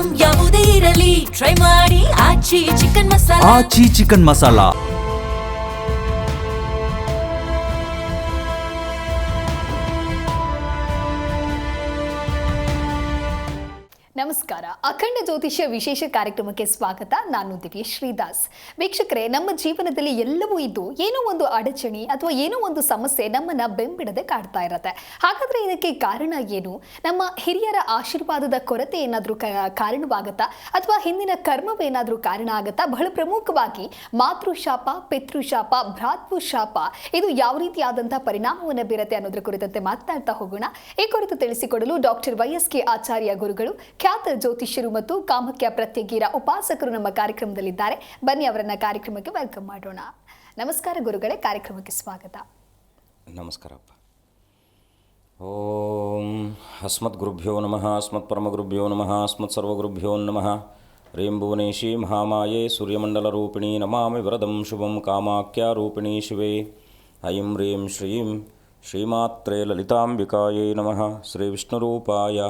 Item ಯಾವುದೇ ಇರಲಿ try ಮಾಡಿ ಆಚಿ ಚಿಕನ್ ಮಸಾಲಾ. ಆಚಿ ಚಿಕನ್ ಮಸಾಲಾ. ನಮಸ್ಕಾರ. ಅಖಂಡ ಜ್ಯೋತಿಷ್ಯ ವಿಶೇಷ ಕಾರ್ಯಕ್ರಮಕ್ಕೆ ಸ್ವಾಗತ. ನಾನು ದಿವ್ಯ ಶ್ರೀದಾಸ್. ವೀಕ್ಷಕರೇ, ನಮ್ಮ ಜೀವನದಲ್ಲಿ ಎಲ್ಲವೂ ಇದ್ದು ಏನೋ ಒಂದು ಅಡಚಣೆ ಅಥವಾ ಏನೋ ಒಂದು ಸಮಸ್ಯೆ ನಮ್ಮನ್ನ ಬೆಂಬಿಡದೆ ಕಾಡ್ತಾ ಇರತ್ತೆ. ಹಾಗಾದ್ರೆ ಇದಕ್ಕೆ ಕಾರಣ ಏನು? ನಮ್ಮ ಹಿರಿಯರ ಆಶೀರ್ವಾದದ ಕೊರತೆ ಏನಾದರೂ ಕಾರಣವಾಗತ್ತಾ ಅಥವಾ ಹಿಂದಿನ ಕರ್ಮವೇನಾದರೂ ಕಾರಣ ಆಗತ್ತಾ? ಬಹಳ ಪ್ರಮುಖವಾಗಿ ಮಾತೃಶಾಪ, ಪಿತೃಶಾಪ, ಭ್ರಾತೃ ಶಾಪ ಇದು ಯಾವ ರೀತಿಯಾದಂತಹ ಪರಿಣಾಮವನ್ನು ಬೀರತ್ತೆ ಅನ್ನೋದ್ರ ಕುರಿತಂತೆ ಮಾತನಾಡ್ತಾ ಹೋಗೋಣ. ಈ ಕುರಿತು ತಿಳಿಸಿಕೊಡಲು ಡಾಕ್ಟರ್ YSK ಆಚಾರ್ಯ ಗುರುಗಳು, ಖ್ಯಾತ ಜ್ಯೋತಿಷ್ಯರು ಮತ್ತು ಕಾಮಕ್ಯ ಪ್ರತ್ಯಗೀರ ಉಪಾಸಕರು ನಮ್ಮ ಕಾರ್ಯಕ್ರಮದಲ್ಲಿದ್ದಾರೆ. ಬನ್ನಿ ಅವರನ್ನ ಕಾರ್ಯಕ್ರಮಕ್ಕೆ ವೆಲ್ಕಮ್ ಮಾಡೋಣ. ನಮಸ್ಕಾರ ಗುರುಗಳೇ, ಕಾರ್ಯಕ್ರಮಕ್ಕೆ ಸ್ವಾಗತ. ನಮಸ್ಕಾರಪ್ಪ. ಓಂ ಅಸ್ಮತ್ ಗುರುಭ್ಯೋ ನಮಃ, ಅಸ್ಮತ್ ಪರಮಗುರುಭ್ಯೋ ನಮಃ, ಅಸ್ಮತ್ ಸರ್ವಗುರುಭ್ಯೋ ನಮಃ. ಹ್ರೀಂ ಭುವನೇಶಿ ಮಹಾಮಾಯೇ ಸೂರ್ಯಮಂಡಲ ರೂಪಿಣಿ ನಮಾಮಿ ವರದಂ ಶುಭಂ ಕಾಮಾಖ್ಯ ರೂಪಿಣಿ ಶಿವೇ. ಐಂ ಹ್ರೀಂ ಶ್ರೀಂ ಶ್ರೀಮಾತ್ರೇ ಲಲಿತಾಂಬಿಕಾಯೇ ನಮಃ. ಶ್ರೀ ವಿಷ್ಣುರೂಪಾಯ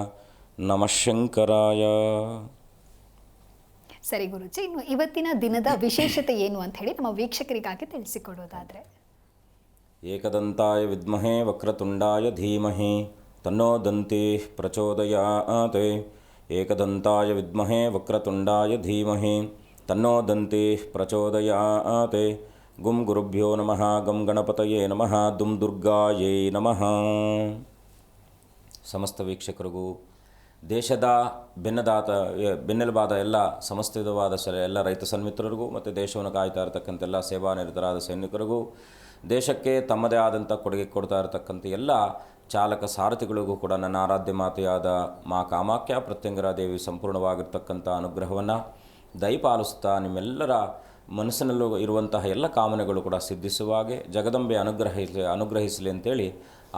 ನಮಃ ಶಂಕರಾಯ. ಸರಿ ಗುರುಜಿ, ಇನ್ನು ಇವತ್ತಿನ ದಿನದ ವಿಶೇಷತೆ ಏನು ಅಂತ ಹೇಳಿ ನಮ್ಮ ವೀಕ್ಷಕರಿಗಾಗಿ ತಿಳಿಸಿಕೊಡೋದಾದ್ರೆ. ಏಕದಂತಾಯ ವಿದ್ಮಹೇ ವಕ್ರತುಂಡಾಯ ಧೀಮಹಿ ತನ್ನೋ ದಂತಿ ಪ್ರಚೋದಯಾತ್. ಏಕದಂತಾಯ ವಿದ್ಮಹೇ ವಕ್ರತುಂಡಾಯ ಧೀಮಹಿ ತನ್ನೋ ದಂತಿ ಪ್ರಚೋದಯಾತ್. ಗುಂ ಗುರುಭ್ಯೋ ನಮಃ, ಗಂ ಗಣಪತಯೇ ನಮಃ, ದುಂ ದುರ್ಗಾಯೇ ನಮಃ. ಸಮಸ್ತ ವೀಕ್ಷಕರಿಗೂ, ದೇಶದ ಬೆನ್ನೆಲುಬಾದ ಎಲ್ಲ ಸಮಸ್ತಿತವಾದ ಎಲ್ಲ ರೈತ ಸನ್ಮಿತ್ರರಿಗೂ ಮತ್ತು ದೇಶವನ್ನು ಕಾಯ್ತಾ ಇರತಕ್ಕಂಥ ಎಲ್ಲ ಸೇವಾನಿರತರಾದ ಸೈನಿಕರಿಗೂ, ದೇಶಕ್ಕೆ ತಮ್ಮದೇ ಆದಂಥ ಕೊಡುಗೆ ಕೊಡ್ತಾ ಇರತಕ್ಕಂಥ ಎಲ್ಲ ಚಾಲಕ ಸಾರಥಿಗಳಿಗೂ ಕೂಡ ನನ್ನ ಆರಾಧ್ಯ ಮಾತೆಯಾದ ಮಾ ಕಾಮಾಖ್ಯ ಪ್ರತ್ಯಂಗರ ದೇವಿ ಸಂಪೂರ್ಣವಾಗಿರ್ತಕ್ಕಂಥ ಅನುಗ್ರಹವನ್ನು ದಯಪಾಲಿಸುತ್ತಾ ನಿಮ್ಮೆಲ್ಲರ ಮನಸ್ಸಿನಲ್ಲೂ ಇರುವಂತಹ ಎಲ್ಲ ಕಾಮನೆಗಳು ಕೂಡ ಸಿದ್ಧಿಸುವ ಹಾಗೆ ಜಗದಂಬೆ ಅನುಗ್ರಹಿಸಲಿ ಅಂತೇಳಿ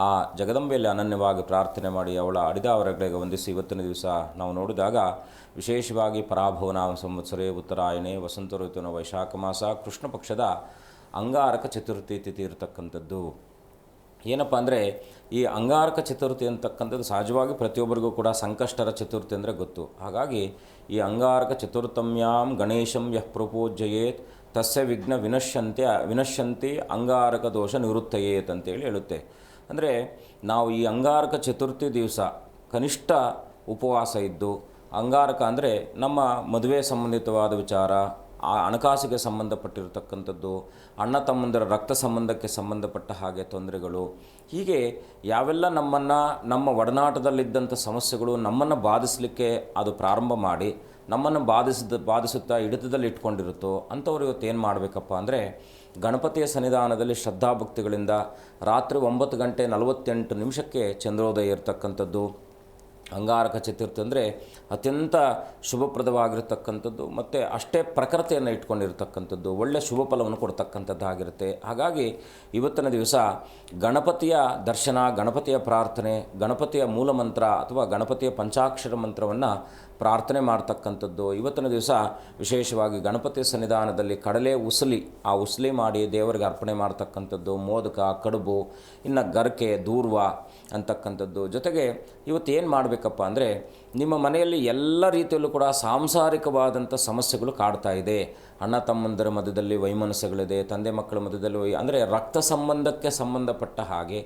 ಆ ಜಗದಂಬೆಯಲ್ಲಿ ಅನನ್ಯವಾಗಿ ಪ್ರಾರ್ಥನೆ ಮಾಡಿ ಅವಳ ಅಡಿದಾವರಗಳಿಗೆ ವಂದಿಸಿ ಇವತ್ತಿನ ದಿವಸ ನಾವು ನೋಡಿದಾಗ ವಿಶೇಷವಾಗಿ ಪರಾಭವನಾಮ ಸಂವತ್ಸರೇ ಉತ್ತರಾಯಣೆ ವಸಂತ ಋತುವಿನ ವೈಶಾಖ ಮಾಸ ಕೃಷ್ಣ ಪಕ್ಷದ ಅಂಗಾರಕ ಚತುರ್ಥಿ ತಿಥಿ ಇರತಕ್ಕಂಥದ್ದು. ಏನಪ್ಪ ಅಂದರೆ ಈ ಅಂಗಾರಕ ಚತುರ್ಥಿ ಅಂತಕ್ಕಂಥದ್ದು ಸಹಜವಾಗಿ ಪ್ರತಿಯೊಬ್ಬರಿಗೂ ಕೂಡ ಸಂಕಷ್ಟರ ಚತುರ್ಥಿ ಅಂದರೆ ಗೊತ್ತು. ಹಾಗಾಗಿ ಈ ಅಂಗಾರಕ ಚತುರ್ಥಮ್ಯಾಂ ಗಣೇಶಂ ಯಃ ಪ್ರಪೂಜ್ಯಯೇತ್ ತಸ್ಯ ವಿಘ್ನ ವಿನಶ್ಯಂತಿ ಅಂಗಾರಕ ದೋಷ ನಿವೃತ್ತಯೇತ್ ಅಂತೇಳಿ ಹೇಳುತ್ತೆ. ಅಂದರೆ ನಾವು ಈ ಅಂಗಾರಕ ಚತುರ್ಥಿ ದಿವಸ ಕನಿಷ್ಠ ಉಪವಾಸ ಇದ್ದು, ಅಂಗಾರಕ ಅಂದರೆ ನಮ್ಮ ಮದುವೆ ಸಂಬಂಧಿತವಾದ ವಿಚಾರ, ಆ ಹಣಕಾಸಿಗೆ ಸಂಬಂಧಪಟ್ಟಿರತಕ್ಕಂಥದ್ದು, ಅಣ್ಣ ತಮ್ಮಂದಿರ ರಕ್ತ ಸಂಬಂಧಕ್ಕೆ ಸಂಬಂಧಪಟ್ಟ ಹಾಗೆ ತೊಂದರೆಗಳು, ಹೀಗೆ ಯಾವೆಲ್ಲ ನಮ್ಮ ಒಡನಾಟದಲ್ಲಿದ್ದಂಥ ಸಮಸ್ಯೆಗಳು ನಮ್ಮನ್ನು ಬಾಧಿಸಲಿಕ್ಕೆ ಅದು ಪ್ರಾರಂಭ ಮಾಡಿ ನಮ್ಮನ್ನು ಬಾಧಿಸುತ್ತಾ ಹಿಡಿತದಲ್ಲಿ ಇಟ್ಕೊಂಡಿರುತ್ತೋ ಅಂಥವ್ರು ಇವತ್ತು ಏನು ಮಾಡಬೇಕಪ್ಪ ಅಂದರೆ, ಗಣಪತಿಯ ಸನ್ನಿಧಾನದಲ್ಲಿ ಶ್ರದ್ಧಾಭಕ್ತಿಗಳಿಂದ ರಾತ್ರಿ 9:48 ಚಂದ್ರೋದಯ ಇರತಕ್ಕಂಥದ್ದು. ಅಂಗಾರಕ ಚತುರ್ಥಿ ಅಂದರೆ ಅತ್ಯಂತ ಶುಭಪ್ರದವಾಗಿರ್ತಕ್ಕಂಥದ್ದು ಮತ್ತು ಅಷ್ಟೇ ಪ್ರಖರತೆಯನ್ನು ಇಟ್ಕೊಂಡಿರ್ತಕ್ಕಂಥದ್ದು, ಒಳ್ಳೆಯ ಶುಭ ಫಲವನ್ನು ಕೊಡ್ತಕ್ಕಂಥದ್ದಾಗಿರುತ್ತೆ. ಹಾಗಾಗಿ ಇವತ್ತಿನ ದಿವಸ ಗಣಪತಿಯ ದರ್ಶನ, ಗಣಪತಿಯ ಪ್ರಾರ್ಥನೆ, ಗಣಪತಿಯ ಮೂಲಮಂತ್ರ ಅಥವಾ ಗಣಪತಿಯ ಪಂಚಾಕ್ಷರ ಮಂತ್ರವನ್ನು ಪ್ರಾರ್ಥನೆ ಮಾಡ್ತಕ್ಕಂಥದ್ದು. ಇವತ್ತಿನ ದಿವಸ ವಿಶೇಷವಾಗಿ ಗಣಪತಿಯ ಸನ್ನಿಧಾನದಲ್ಲಿ ಕಡಲೆ ಉಸಲಿ ಮಾಡಿ ದೇವರಿಗೆ ಅರ್ಪಣೆ ಮಾಡ್ತಕ್ಕಂಥದ್ದು, ಮೋದಕ, ಕಡುಬು, ಇನ್ನು ಗರ್ಕೆ, ದೂರ್ವ ಅಂತಕ್ಕಂಥದ್ದು. ಜೊತೆಗೆ ಇವತ್ತು ಏನು ಮಾಡಬೇಕಪ್ಪ ಅಂದರೆ, ನಿಮ್ಮ ಮನೆಯಲ್ಲಿ ಎಲ್ಲ ರೀತಿಯಲ್ಲೂ ಕೂಡ ಸಾಂಸಾರಿಕವಾದಂಥ ಸಮಸ್ಯೆಗಳು ಕಾಡ್ತಾ ಇದೆ. ಅಣ್ಣ ತಮ್ಮಂದರ ಮಧ್ಯದಲ್ಲಿ ವೈಮನಸ್ಸುಗಳಿದೆ, ತಂದೆ ಮಕ್ಕಳ ಮಧ್ಯದಲ್ಲಿ ಅಂದರೆ ರಕ್ತ ಸಂಬಂಧಕ್ಕೆ ಸಂಬಂಧಪಟ್ಟ ಹಾಗೆ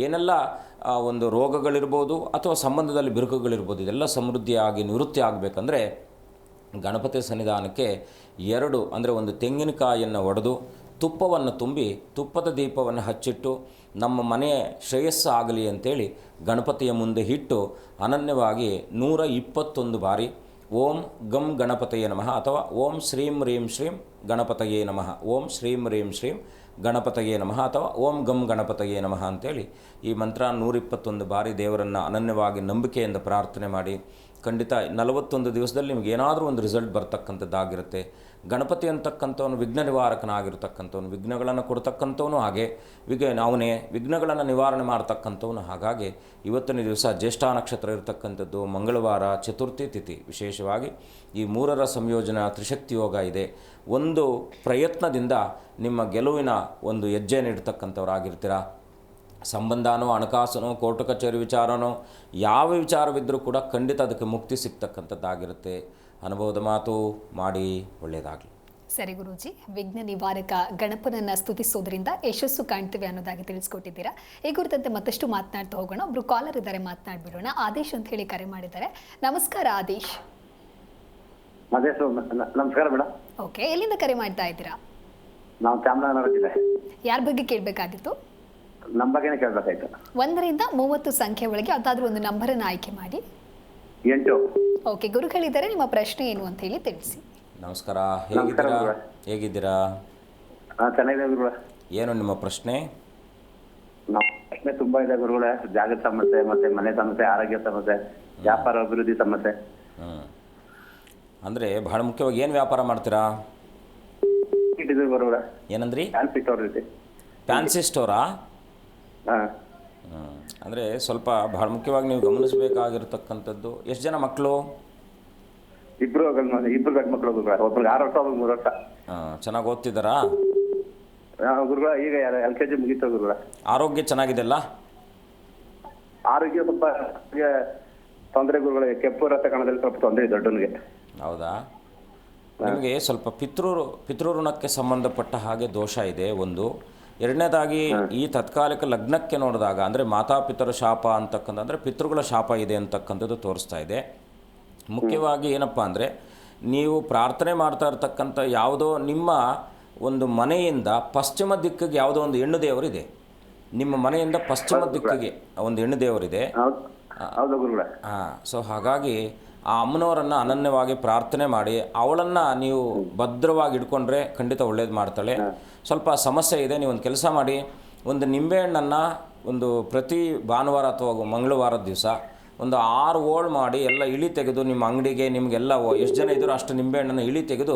ಏನೆಲ್ಲ ಒಂದು ರೋಗಗಳಿರ್ಬೋದು ಅಥವಾ ಸಂಬಂಧದಲ್ಲಿ ಬಿರುಕುಗಳಿರ್ಬೋದು, ಇದೆಲ್ಲ ಸಮೃದ್ಧಿಯಾಗಿ ನಿವೃತ್ತಿ ಆಗಬೇಕಂದ್ರೆ ಗಣಪತಿ ಸನ್ನಿಧಾನಕ್ಕೆ 2 ಅಂದರೆ ಒಂದು ತೆಂಗಿನಕಾಯಿಯನ್ನು ಒಡೆದು ತುಪ್ಪವನ್ನು ತುಂಬಿ ತುಪ್ಪದ ದೀಪವನ್ನು ಹಚ್ಚಿಟ್ಟು ನಮ್ಮ ಮನೆಯ ಶ್ರೇಯಸ್ಸು ಆಗಲಿ ಅಂತೇಳಿ ಗಣಪತಿಯ ಮುಂದೆ ಇಟ್ಟು ಅನನ್ಯವಾಗಿ 121 ಬಾರಿ ಓಂ ಗಂ ಗಣಪತಯೇ ನಮಃ ಅಥವಾ ಓಂ ಶ್ರೀಂ ರೀಂ ಶ್ರೀಂ ಗಣಪತಯೇ ನಮಃ, ಓಂ ಶ್ರೀಂ ರೀಂ ಶ್ರೀಂ ಗಣಪತಯೇ ನಮಃ ಅಥವಾ ಓಂ ಗಂ ಗಣಪತಯೇ ನಮಃ ಅಂತೇಳಿ ಈ ಮಂತ್ರ 121 ಬಾರಿ ದೇವರನ್ನು ಅನನ್ಯವಾಗಿ ನಂಬಿಕೆಯಿಂದ ಪ್ರಾರ್ಥನೆ ಮಾಡಿ ಖಂಡಿತ 41 ದಿವಸದಲ್ಲಿ ನಿಮಗೆ ಏನಾದರೂ ಒಂದು ರಿಸಲ್ಟ್ ಬರ್ತಕ್ಕಂಥದ್ದಾಗಿರುತ್ತೆ. ಗಣಪತಿ ಅಂತಕ್ಕಂಥವನು ವಿಘ್ನ ನಿವಾರಕನಾಗಿರ್ತಕ್ಕಂಥವನು, ವಿಘ್ನಗಳನ್ನು ಕೊಡ್ತಕ್ಕಂಥವನು, ಹಾಗೆ ಅವನೇ ವಿಘ್ನಗಳನ್ನು ನಿವಾರಣೆ ಮಾಡ್ತಕ್ಕಂಥವನು. ಹಾಗಾಗಿ ಇವತ್ತಿನ ದಿವಸ ಜ್ಯೇಷ್ಠ ನಕ್ಷತ್ರ ಇರತಕ್ಕಂಥದ್ದು, ಮಂಗಳವಾರ, ಚತುರ್ಥಿ ತಿಥಿ, ವಿಶೇಷವಾಗಿ ಈ 3ರ ಸಂಯೋಜನಾ ತ್ರಿಶಕ್ತಿ ಯೋಗ ಇದೆ. ಒಂದು ಪ್ರಯತ್ನದಿಂದ ನಿಮ್ಮ ಗೆಲುವಿನ ಒಂದು ಹೆಜ್ಜೆ ನೀಡ್ತಕ್ಕಂಥವರಾಗಿರ್ತೀರ. ಸಂಬಂಧನೋ ಹಣಕಾಸನೋ ಕೋರ್ಟು ಕಚೇರಿ ವಿಚಾರನೋ ಯಾವ ವಿಚಾರವಿದ್ದರೂ ಕೂಡ ಖಂಡಿತ ಅದಕ್ಕೆ ಮುಕ್ತಿ ಸಿಗ್ತಕ್ಕಂಥದ್ದಾಗಿರುತ್ತೆ. ಅನುಭವದ ಮಾತು ಮಾಡಿ, ಒಳ್ಳೆಯದಾಗಲಿ. ಸರಿ ಗುರೂಜಿ, ವಿಘ್ನ ನಿವಾರಕ ಗಣಪನನ್ನ ಸ್ತುತಿಸೋದ್ರಿಂದ ಯಶಸ್ಸು ಕಾಣ್ತೀವಿ ಅನ್ನೋದಾಗಿ ತಿಳಿಸ್ಕೊಟ್ಟಿದ್ದೀರಾ. ಈ ಕುರಿತಂತೆ ಮತ್ತಷ್ಟು ಮಾತನಾಡ್ತಾ ಹೋಗೋಣ. ಒಬ್ರು ಕಾಲರ್ ಇದ್ದಾರೆ, ಮಾತನಾಡ್ಬಿಡೋಣ. ಆದೇಶ್ ಅಂತ ಹೇಳಿ ಕರೆ ಮಾಡಿದ್ದಾರೆ. ನಮಸ್ಕಾರ ಆದೇಶ್. ನಮಸ್ಕಾರ ಮೇಡಮ್. ಓಕೆ, ಎಲ್ಲಿಂದ ಕರೆ ಮಾಡ್ತಾ ಇದ್ದೀರಾ? ನಾವು ಚಾಮರಾಜನಗರ ಜಿಲ್ಲೆ. ಯಾರ ಬಗ್ಗೆ ಕೇಳಬೇಕಾಗಿತ್ತು? ನಮ್ಮ ಬಗ್ಗೆನೇ ಕೇಳಬೇಕಾಯ್ತು. 1 ರಿಂದ 30 ಸಂಖ್ಯೆ ಒಳಗೆ ಯಾವುದಾದ್ರೂ ಒಂದು ನಂಬರನ್ನು ಆಯ್ಕೆ ಮಾಡಿ. 8. ಓಕೆ, ಗುರುಗಳಿದ್ದಾರೆ, ನಿಮ್ಮ ಪ್ರಶ್ನೆ ಏನು ಅಂತ ಹೇಳಿ ತಿಳಿಸಿ. ನಮಸ್ಕಾರ, ನಮಸ್ಕಾರ ಹೇಗಿದ್ದೀರಾ? ಗುರುಗಳೇ. ಹೇಗಿದ್ದೀರಾ? ಚೆನ್ನಾಗಿದೆ ಗುರುಗಳೇ. ಏನು ನಿಮ್ಮ ಪ್ರಶ್ನೆ? ನಮ್ಮ ಪ್ರಶ್ನೆ ತುಂಬಾ ಇದೆ ಗುರುಗಳೇ. ಜಾಗದ ಸಮಸ್ಯೆ, ಮತ್ತೆ ಮನೆ ಸಮಸ್ಯೆ, ಆರೋಗ್ಯ ಸಮಸ್ಯೆ, ವ್ಯಾಪಾರ ಅಭಿವೃದ್ಧಿ ಸಮಸ್ಯೆ. ಅಂದರೆ ಬಹಳ ಮುಖ್ಯವಾಗಿ ಏನು ವ್ಯಾಪಾರ ಮಾಡ್ತೀರಾ? ಇಟ್ಟಿದ್ದೀವಿ ಗುರುಗಳೇ. ಏನಂದ್ರಿ? ಫ್ಯಾನ್ಸಿ ಸ್ಟೋರ್ ರೀತಿ. ಫ್ಯಾನ್ಸಿ ಸ್ಟೋರಾ? ಹಾಂ. ಅಂದರೆ ಸ್ವಲ್ಪ ಬಹಳ ಮುಖ್ಯವಾಗಿ ನೀವು ಗಮನಿಸಬೇಕಾಗಿರ್ತಕ್ಕಂಥದ್ದು, ಎಷ್ಟು ಜನ ಮಕ್ಕಳು? ಇಬ್ರು ಗಂಡು ಮಕ್ಕಳು ಗುರುಗಳೇ. ಒಬ್ರಿಗೆ 6 ವರ್ಷ, ಒಬ್ರಿಗೆ 3 ವರ್ಷ. ಚೆನ್ನಾಗಿ ಓದ್ತಿದ್ದಾರಾ? ಗುರುಗಳೇ ಈಗ LKG ಮುಗೀತು ಗುರುಗಳೇ. ಆರೋಗ್ಯ ಚೆನ್ನಾಗಿದೆಯಲ್ಲ? ಆರೋಗ್ಯ ಸ್ವಲ್ಪ ತೊಂದರೆ ಗುರುಗಳೇ. ಕೆಂಪು ರಕ್ತ ಕಣದಲ್ಲಿ ಸ್ವಲ್ಪ ತೊಂದರೆ ಇದೆ ದೊಡ್ಡನಿಗೆ. ಹೌದಾ? ನಿಮಗೆ ಸ್ವಲ್ಪ ಪಿತೃಋಣಕ್ಕೆ ಸಂಬಂಧಪಟ್ಟ ಹಾಗೆ ದೋಷ ಇದೆ ಒಂದು. ಎರಡನೇದಾಗಿ ಈ ತಾತ್ಕಾಲಿಕ ಲಗ್ನಕ್ಕೆ ನೋಡಿದಾಗ ಅಂದರೆ ಮಾತಾಪಿತರ ಶಾಪ ಅಂತಕ್ಕಂಥ, ಅಂದರೆ ಪಿತೃಗಳ ಶಾಪ ಇದೆ ಅಂತಕ್ಕಂಥದ್ದು ತೋರಿಸ್ತಾ ಇದೆ. ಮುಖ್ಯವಾಗಿ ಏನಪ್ಪ ಅಂದರೆ, ನೀವು ಪ್ರಾರ್ಥನೆ ಮಾಡ್ತಾ ಇರ್ತಕ್ಕಂಥ ಯಾವುದೋ ನಿಮ್ಮ ಒಂದು ಮನೆಯಿಂದ ಪಶ್ಚಿಮ ದಿಕ್ಕಿಗೆ ಯಾವುದೋ ಒಂದು ಹೆಣ್ಣು ದೇವರಿದೆ. ನಿಮ್ಮ ಮನೆಯಿಂದ ಪಶ್ಚಿಮ ದಿಕ್ಕಿಗೆ ಒಂದು ಹೆಣ್ಣು ದೇವರಿದೆ. ಸೊ ಹಾಗಾಗಿ ಆ ಅಮ್ಮನವರನ್ನು ಅನನ್ಯವಾಗಿ ಪ್ರಾರ್ಥನೆ ಮಾಡಿ ಅವಳನ್ನು ನೀವು ಭದ್ರವಾಗಿ ಇಟ್ಕೊಂಡ್ರೆ ಖಂಡಿತ ಒಳ್ಳೇದು ಮಾಡ್ತಾಳೆ. ಸ್ವಲ್ಪ ಸಮಸ್ಯೆ ಇದೆ, ನೀವು ಒಂದು ಕೆಲಸ ಮಾಡಿ, ಒಂದು ನಿಂಬೆಹಣ್ಣನ್ನು ಒಂದು ಪ್ರತಿ ಭಾನುವಾರ ಅಥವಾ ಮಂಗಳವಾರದ ದಿವಸ ಒಂದು 6 ಹೋಳು ಮಾಡಿ ಎಲ್ಲ ಇಳಿ ತೆಗೆದು ನಿಮ್ಮ ಅಂಗಡಿಗೆ ನಿಮಗೆಲ್ಲ ಎಷ್ಟು ಜನ ಇದ್ದರೂ ಅಷ್ಟು ನಿಂಬೆಹಣ್ಣನ್ನು ಇಳಿ ತೆಗೆದು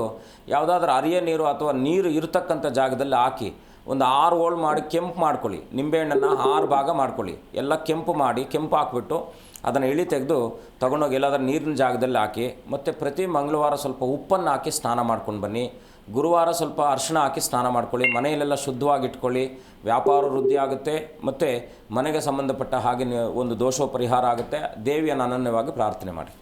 ಯಾವುದಾದ್ರೂ ಹರಿಯ ನೀರು ಅಥವಾ ನೀರು ಇರತಕ್ಕಂಥ ಜಾಗದಲ್ಲಿ ಹಾಕಿ ಒಂದು 6 ಹೋಳು ಮಾಡಿ ಕೆಂಪು ಮಾಡ್ಕೊಳ್ಳಿ. ನಿಂಬೆಹಣ್ಣನ್ನು 6 ಭಾಗ ಮಾಡ್ಕೊಳ್ಳಿ. ಎಲ್ಲ ಕೆಂಪು ಮಾಡಿ, ಕೆಂಪು ಹಾಕ್ಬಿಟ್ಟು ಅದನ್ನು ಇಳಿ ತೆಗೆದು ತೊಗೊಂಡೋಗಿ ಎಲ್ಲಾದ್ರೂ ನೀರಿನ ಜಾಗದಲ್ಲಿ ಹಾಕಿ, ಮತ್ತು ಪ್ರತಿ ಮಂಗಳವಾರ ಸ್ವಲ್ಪ ಉಪ್ಪನ್ನು ಹಾಕಿ ಸ್ನಾನ ಮಾಡ್ಕೊಂಡು ಬನ್ನಿ. ಗುರುವಾರ ಸ್ವಲ್ಪ ಅರಿಶಿಣ ಹಾಕಿ ಸ್ನಾನ ಮಾಡ್ಕೊಳ್ಳಿ. ಮನೆಯಲ್ಲೆಲ್ಲ ಶುದ್ಧವಾಗಿಟ್ಕೊಳ್ಳಿ. ವ್ಯಾಪಾರ ವೃದ್ಧಿ ಆಗುತ್ತೆ, ಮತ್ತು ಮನೆಗೆ ಸಂಬಂಧಪಟ್ಟ ಹಾಗೆ ಒಂದು ದೋಷ ಪರಿಹಾರ ಆಗುತ್ತೆ. ದೇವಿಯನ್ನು ಅನನ್ಯವಾಗಿ ಪ್ರಾರ್ಥನೆ ಮಾಡಿ.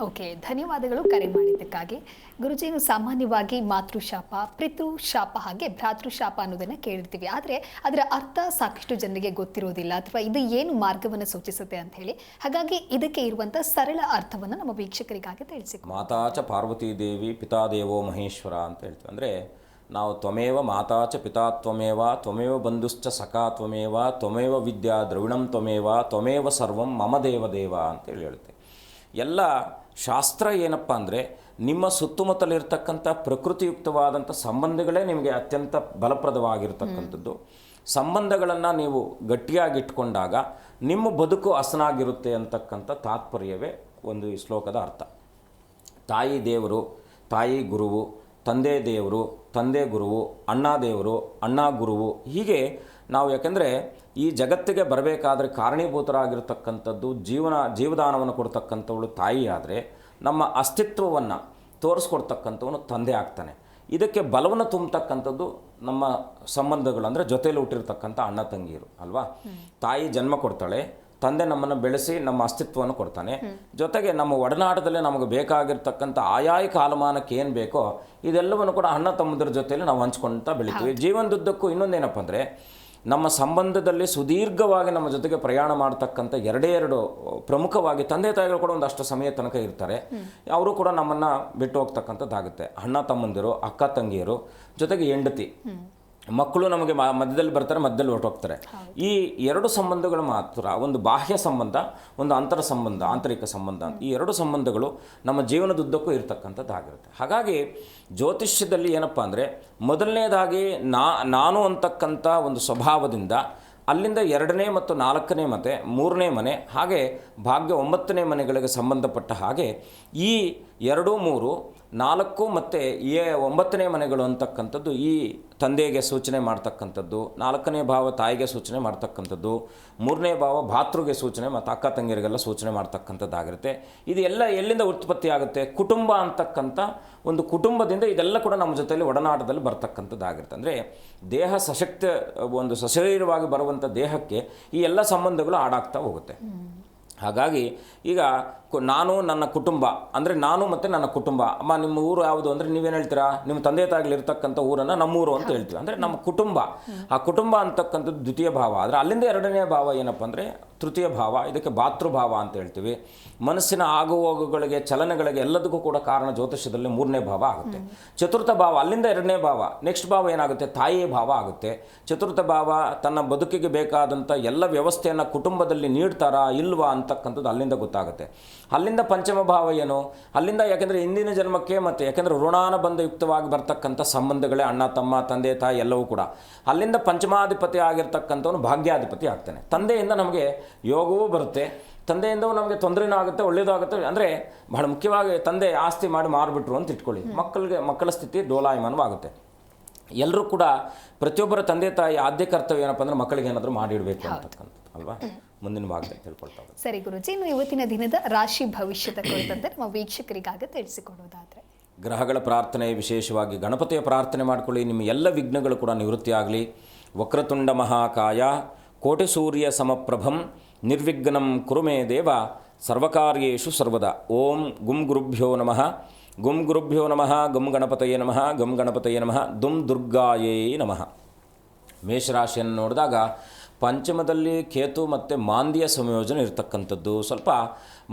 ಓಕೆ, ಧನ್ಯವಾದಗಳು ಕರೆ ಮಾಡಿದ್ದಕ್ಕಾಗಿ. ಗುರುಜಿ, ಸಾಮಾನ್ಯವಾಗಿ ಮಾತೃಶಾಪ, ಪಿತೃಶಾಪ ಹಾಗೆ ಭ್ರಾತೃಶಾಪ ಅನ್ನೋದನ್ನು ಕೇಳಿರ್ತೀವಿ. ಆದರೆ ಅದರ ಅರ್ಥ ಸಾಕಷ್ಟು ಜನರಿಗೆ ಗೊತ್ತಿರೋದಿಲ್ಲ, ಅಥವಾ ಇದು ಏನು ಮಾರ್ಗವನ್ನು ಸೂಚಿಸುತ್ತೆ ಅಂತ ಹೇಳಿ. ಹಾಗಾಗಿ ಇದಕ್ಕೆ ಇರುವಂಥ ಸರಳ ಅರ್ಥವನ್ನು ನಮ್ಮ ವೀಕ್ಷಕರಿಗಾಗಿ ತಿಳಿಸಿ. ಮಾತಾಚ ಪಾರ್ವತೀ ದೇವಿ ಪಿತಾದೇವೋ ಮಹೇಶ್ವರ ಅಂತ ಹೇಳ್ತೀವಿ. ಅಂದರೆ ನಾವು ತ್ವಮೇವ ಮಾತಾಚ ಪಿತಾ ತ್ವಮೇವ ತ್ವಮೇವ ಬಂಧುಶ್ಚ ಸಖಾ ತ್ವಮೇವ ತ್ವಮೇವ ವಿದ್ಯಾ ದ್ರವಿಣಂ ತ್ವಮೇವ ತ್ವಮೇವ ಸರ್ವಂ ಮಮ ದೇವ ಅಂತೇಳಿ ಹೇಳುತ್ತೆ. ಎಲ್ಲ ಶಾಸ್ತ್ರ ಏನಪ್ಪ ಅಂದರೆ, ನಿಮ್ಮ ಸುತ್ತಮುತ್ತಲಿರ್ತಕ್ಕಂಥ ಪ್ರಕೃತಿಯುಕ್ತವಾದಂಥ ಸಂಬಂಧಗಳೇ ನಿಮಗೆ ಅತ್ಯಂತ ಫಲಪ್ರದವಾಗಿರ್ತಕ್ಕಂಥದ್ದು. ಸಂಬಂಧಗಳನ್ನು ನೀವು ಗಟ್ಟಿಯಾಗಿಟ್ಕೊಂಡಾಗ ನಿಮ್ಮ ಬದುಕು ಹಸನಾಗಿರುತ್ತೆ ಅಂತಕ್ಕಂಥ ತಾತ್ಪರ್ಯವೇ ಒಂದು ಈ ಶ್ಲೋಕದ ಅರ್ಥ. ತಾಯಿ ದೇವರು, ತಾಯಿ ಗುರುವು, ತಂದೆ ದೇವರು, ತಂದೆ ಗುರುವು, ಅಣ್ಣ ದೇವರು, ಅಣ್ಣ ಗುರುವು. ಹೀಗೆ ನಾವು ಯಾಕೆಂದರೆ ಈ ಜಗತ್ತಿಗೆ ಬರಬೇಕಾದ್ರೆ ಕಾರಣೀಭೂತರಾಗಿರ್ತಕ್ಕಂಥದ್ದು ಜೀವದಾನವನ್ನು ಕೊಡ್ತಕ್ಕಂಥವಳು ತಾಯಿ ಆದರೆ, ನಮ್ಮ ಅಸ್ತಿತ್ವವನ್ನು ತೋರಿಸ್ಕೊಡ್ತಕ್ಕಂಥವನು ತಂದೆ ಆಗ್ತಾನೆ. ಇದಕ್ಕೆ ಬಲವನ್ನು ತುಂಬತಕ್ಕಂಥದ್ದು ನಮ್ಮ ಸಂಬಂಧಗಳು, ಅಂದರೆ ಜೊತೆಯಲ್ಲಿ ಹುಟ್ಟಿರ್ತಕ್ಕಂಥ ಅಣ್ಣ ತಂಗಿಯರು ಅಲ್ವಾ. ತಾಯಿ ಜನ್ಮ ಕೊಡ್ತಾಳೆ, ತಂದೆ ನಮ್ಮನ್ನು ಬೆಳೆಸಿ ನಮ್ಮ ಅಸ್ತಿತ್ವವನ್ನು ಕೊಡ್ತಾನೆ. ಜೊತೆಗೆ ನಮ್ಮ ಒಡನಾಟದಲ್ಲಿ ನಮಗೆ ಬೇಕಾಗಿರ್ತಕ್ಕಂಥ ಆಯಾಯ ಕಾಲಮಾನಕ್ಕೆ ಏನು ಬೇಕೋ ಇದೆಲ್ಲವನ್ನು ಕೂಡ ಅಣ್ಣ ತಮ್ಮದ್ರ ಜೊತೆಯಲ್ಲಿ ನಾವು ಹಂಚ್ಕೊಳ್ತಾ ಬೆಳಿತೀವಿ. ಜೀವನದುದ್ದಕ್ಕೂ ಇನ್ನೊಂದೇನಪ್ಪ ಅಂದರೆ, ನಮ್ಮ ಸಂಬಂಧದಲ್ಲಿ ಸುದೀರ್ಘವಾಗಿ ನಮ್ಮ ಜೊತೆಗೆ ಪ್ರಯಾಣ ಮಾಡ್ತಕ್ಕಂಥ ಎರಡೇ ಪ್ರಮುಖವಾಗಿ ತಂದೆ ತಾಯಿಗಳು ಕೂಡ ಒಂದಷ್ಟು ಸಮಯ ತನಕ ಇರ್ತಾರೆ. ಅವರು ಕೂಡ ನಮ್ಮನ್ನು ಬಿಟ್ಟು ಹೋಗ್ತಕ್ಕಂಥದ್ದಾಗುತ್ತೆ. ಅಣ್ಣ ತಮ್ಮಂದಿರು, ಅಕ್ಕ ತಂಗಿಯರು, ಜೊತೆಗೆ ಹೆಂಡತಿ ಮಕ್ಕಳು ನಮಗೆ ಮಧ್ಯದಲ್ಲಿ ಬರ್ತಾರೆ, ಮಧ್ಯದಲ್ಲಿ ಹೊರಟೋಗ್ತಾರೆ. ಈ 2 ಸಂಬಂಧಗಳು ಮಾತ್ರ, ಒಂದು ಬಾಹ್ಯ ಸಂಬಂಧ, ಒಂದು ಆಂತರಿಕ ಸಂಬಂಧ. ಈ 2 ಸಂಬಂಧಗಳು ನಮ್ಮ ಜೀವನದುದ್ದಕ್ಕೂ ಇರತಕ್ಕಂಥದ್ದಾಗಿರುತ್ತೆ. ಹಾಗಾಗಿ ಜ್ಯೋತಿಷ್ಯದಲ್ಲಿ ಏನಪ್ಪ ಅಂದರೆ, ಮೊದಲನೇದಾಗಿ ನಾನು ಅಂತಕ್ಕಂಥ ಒಂದು ಸ್ವಭಾವದಿಂದ ಅಲ್ಲಿಂದ 2ನೇ ಮತ್ತು 4ನೇ ಮನೆ, 3ನೇ ಮನೆ, ಹಾಗೆ ಭಾಗ್ಯ 9ನೇ ಮನೆಗಳಿಗೆ ಸಂಬಂಧಪಟ್ಟ ಹಾಗೆ ಈ 2, 3, 4 ಮತ್ತು 9ನೇ ಮನೆಗಳು ಅಂತಕ್ಕಂಥದ್ದು ಈ ತಂದೆಗೆ ಸೂಚನೆ ಮಾಡ್ತಕ್ಕಂಥದ್ದು, 4ನೇ ಭಾವ ತಾಯಿಗೆ ಸೂಚನೆ ಮಾಡ್ತಕ್ಕಂಥದ್ದು, 3ನೇ ಭಾವ ಭಾತೃಗೆ ಸೂಚನೆ ಮತ್ತು ಅಕ್ಕ ತಂಗಿಯರಿಗೆಲ್ಲ ಸೂಚನೆ ಮಾಡ್ತಕ್ಕಂಥದ್ದಾಗಿರುತ್ತೆ. ಇದು ಎಲ್ಲ ಎಲ್ಲಿಂದ ಉತ್ಪತ್ತಿ ಆಗುತ್ತೆ? ಕುಟುಂಬ ಅಂತಕ್ಕಂಥ ಒಂದು ಕುಟುಂಬದಿಂದ ಇದೆಲ್ಲ ಕೂಡ ನಮ್ಮ ಜೊತೆಯಲ್ಲಿ ಒಡನಾಟದಲ್ಲಿ ಬರ್ತಕ್ಕಂಥದ್ದಾಗಿರುತ್ತೆ. ಅಂದರೆ ದೇಹ ಒಂದು ಸಶರೀರವಾಗಿ ಬರುವಂಥ ದೇಹಕ್ಕೆ ಈ ಎಲ್ಲ ಸಂಬಂಧಗಳು ಆಡಾಗ್ತಾ ಹೋಗುತ್ತೆ. ಹಾಗಾಗಿ ಈಗ ನಾನು ನನ್ನ ಕುಟುಂಬ ಅಂದರೆ ನಾನು ಮತ್ತು ನನ್ನ ಕುಟುಂಬ. ಅಮ್ಮ ನಿಮ್ಮ ಊರು ಯಾವುದು ಅಂದರೆ ನೀವೇನು ಹೇಳ್ತೀರಾ? ನಿಮ್ಮ ತಂದೆ ತಾಯಿಗಳಿರ್ತಕ್ಕಂಥ ಊರನ್ನು ನಮ್ಮೂರು ಅಂತ ಹೇಳ್ತೀವಿ. ಅಂದರೆ ನಮ್ಮ ಕುಟುಂಬ, ಆ ಕುಟುಂಬ ಅಂತಕ್ಕಂಥದ್ದು ದ್ವಿತೀಯ ಭಾವ. ಆದರೆ ಅಲ್ಲಿಂದ 2ನೇ ಭಾವ ಏನಪ್ಪ ಅಂದರೆ ತೃತೀಯ ಭಾವ. ಇದಕ್ಕೆ ಭಾತೃಭಾವ ಅಂತ ಹೇಳ್ತೀವಿ. ಮನಸ್ಸಿನ ಆಗುಹೋಗುಗಳಿಗೆ, ಚಲನೆಗಳಿಗೆ ಎಲ್ಲದಕ್ಕೂ ಕೂಡ ಕಾರಣ ಜ್ಯೋತಿಷ್ಯದಲ್ಲಿ 3ನೇ ಭಾವ ಆಗುತ್ತೆ. ಚತುರ್ಥ ಭಾವ ಅಲ್ಲಿಂದ 2ನೇ ಭಾವ. ನೆಕ್ಸ್ಟ್ ಭಾವ ಏನಾಗುತ್ತೆ? ತಾಯಿಯ ಭಾವ ಆಗುತ್ತೆ. ಚತುರ್ಥ ಭಾವ ತನ್ನ ಬದುಕಿಗೆ ಬೇಕಾದಂಥ ಎಲ್ಲ ವ್ಯವಸ್ಥೆಯನ್ನು ಕುಟುಂಬದಲ್ಲಿ ನೀಡ್ತಾರಾ ಇಲ್ವಾ ಅಂತಕ್ಕಂಥದ್ದು ಅಲ್ಲಿಂದ ಗೊತ್ತಾಗುತ್ತೆ. ಅಲ್ಲಿಂದ ಪಂಚಮ ಭಾವ ಏನು? ಅಲ್ಲಿಂದ ಯಾಕೆಂದರೆ ಹಿಂದಿನ ಜನ್ಮಕ್ಕೆ ಮತ್ತು ಯಾಕೆಂದರೆ ಋಣಾನುಬಂಧಯುಕ್ತವಾಗಿ ಬರ್ತಕ್ಕಂಥ ಸಂಬಂಧಗಳೇ ಅಣ್ಣ ತಮ್ಮ ತಂದೆ ತಾಯಿ ಎಲ್ಲವೂ ಕೂಡ. ಅಲ್ಲಿಂದ ಪಂಚಮಾಧಿಪತಿ ಆಗಿರ್ತಕ್ಕಂಥವನು ಭಾಗ್ಯಾಧಿಪತಿ ಆಗ್ತಾನೆ. ತಂದೆಯಿಂದ ನಮಗೆ ಯೋಗವೂ ಬರುತ್ತೆ, ತಂದೆಯಿಂದ ನಮಗೆ ತೊಂದರೆನೂ ಆಗುತ್ತೆ, ಒಳ್ಳೆಯದು ಆಗುತ್ತೆ. ಅಂದರೆ ಬಹಳ ಮುಖ್ಯವಾಗಿ ತಂದೆ ಆಸ್ತಿ ಮಾಡಿ ಮಾರಿಬಿಟ್ರು ಅಂತ ಇಟ್ಕೊಳ್ಳಿ, ಮಕ್ಕಳ ಸ್ಥಿತಿ ಡೋಲಾಯಮಾನವಾಗುತ್ತೆ. ಎಲ್ಲರೂ ಕೂಡ ಪ್ರತಿಯೊಬ್ಬರ ತಂದೆ ತಾಯಿ ಆದ್ಯ ಕರ್ತವ್ಯ ಏನಪ್ಪ ಅಂದರೆ ಮಕ್ಕಳಿಗೆ ಏನಾದರೂ ಮಾಡಿಡಬೇಕು ಅಂತಕ್ಕಂಥದ್ದು ಅಲ್ವಾ? ಮುಂದಿನ ಭಾಗದಲ್ಲಿ ತಿಳ್ಕೊಳ್ತಾ ಹೋಗೋದು. ಸರಿ ಗುರುಜಿ, ಇನ್ನು ಇವತ್ತಿನ ದಿನದ ರಾಶಿ ಭವಿಷ್ಯದ ಕುರಿತಂತೆ ನಮ್ಮ ವೀಕ್ಷಕರಿಗಾಗಿ ತಿಳಿಸಿಕೊಡುವುದಾದರೆ? ಗ್ರಹಗಳ ಪ್ರಾರ್ಥನೆ, ವಿಶೇಷವಾಗಿ ಗಣಪತಿಯ ಪ್ರಾರ್ಥನೆ ಮಾಡಿಕೊಳ್ಳಿ. ನಿಮ್ಮ ಎಲ್ಲ ವಿಘ್ನಗಳು ಕೂಡ ನಿವೃತ್ತಿ ಆಗಲಿ. ವಕ್ರತುಂಡ ಮಹಾಕಾಯ ಕೋಟಿ ಸೂರ್ಯ ಸಮಪ್ರಭಂ ನಿರ್ವಿಘ್ನಂ ಕುರುಮೇ ದೇವ ಸರ್ವಕಾರ್ಯೇಷು ಸರ್ವದಾ. ಓಂ ಗುಂ ಗುರುಭ್ಯೋ ನಮಃ. ಗುಂ ಗುರುಭ್ಯೋ ನಮಃ. ಗಂ ಗಣಪತಯೇ ನಮಃ. ಗಂ ಗಣಪತಯೇ ನಮಃ. ದುಂ ದುರ್ಗಾಯೇ ನಮಃ. ಮೇಷರಾಶಿಯನ್ನು ನೋಡಿದಾಗ ಪಂಚಮದಲ್ಲಿ ಕೇತು ಮತ್ತು ಮಾಂದ್ಯ ಸಂಯೋಜನೆ ಇರತಕ್ಕಂಥದ್ದು. ಸ್ವಲ್ಪ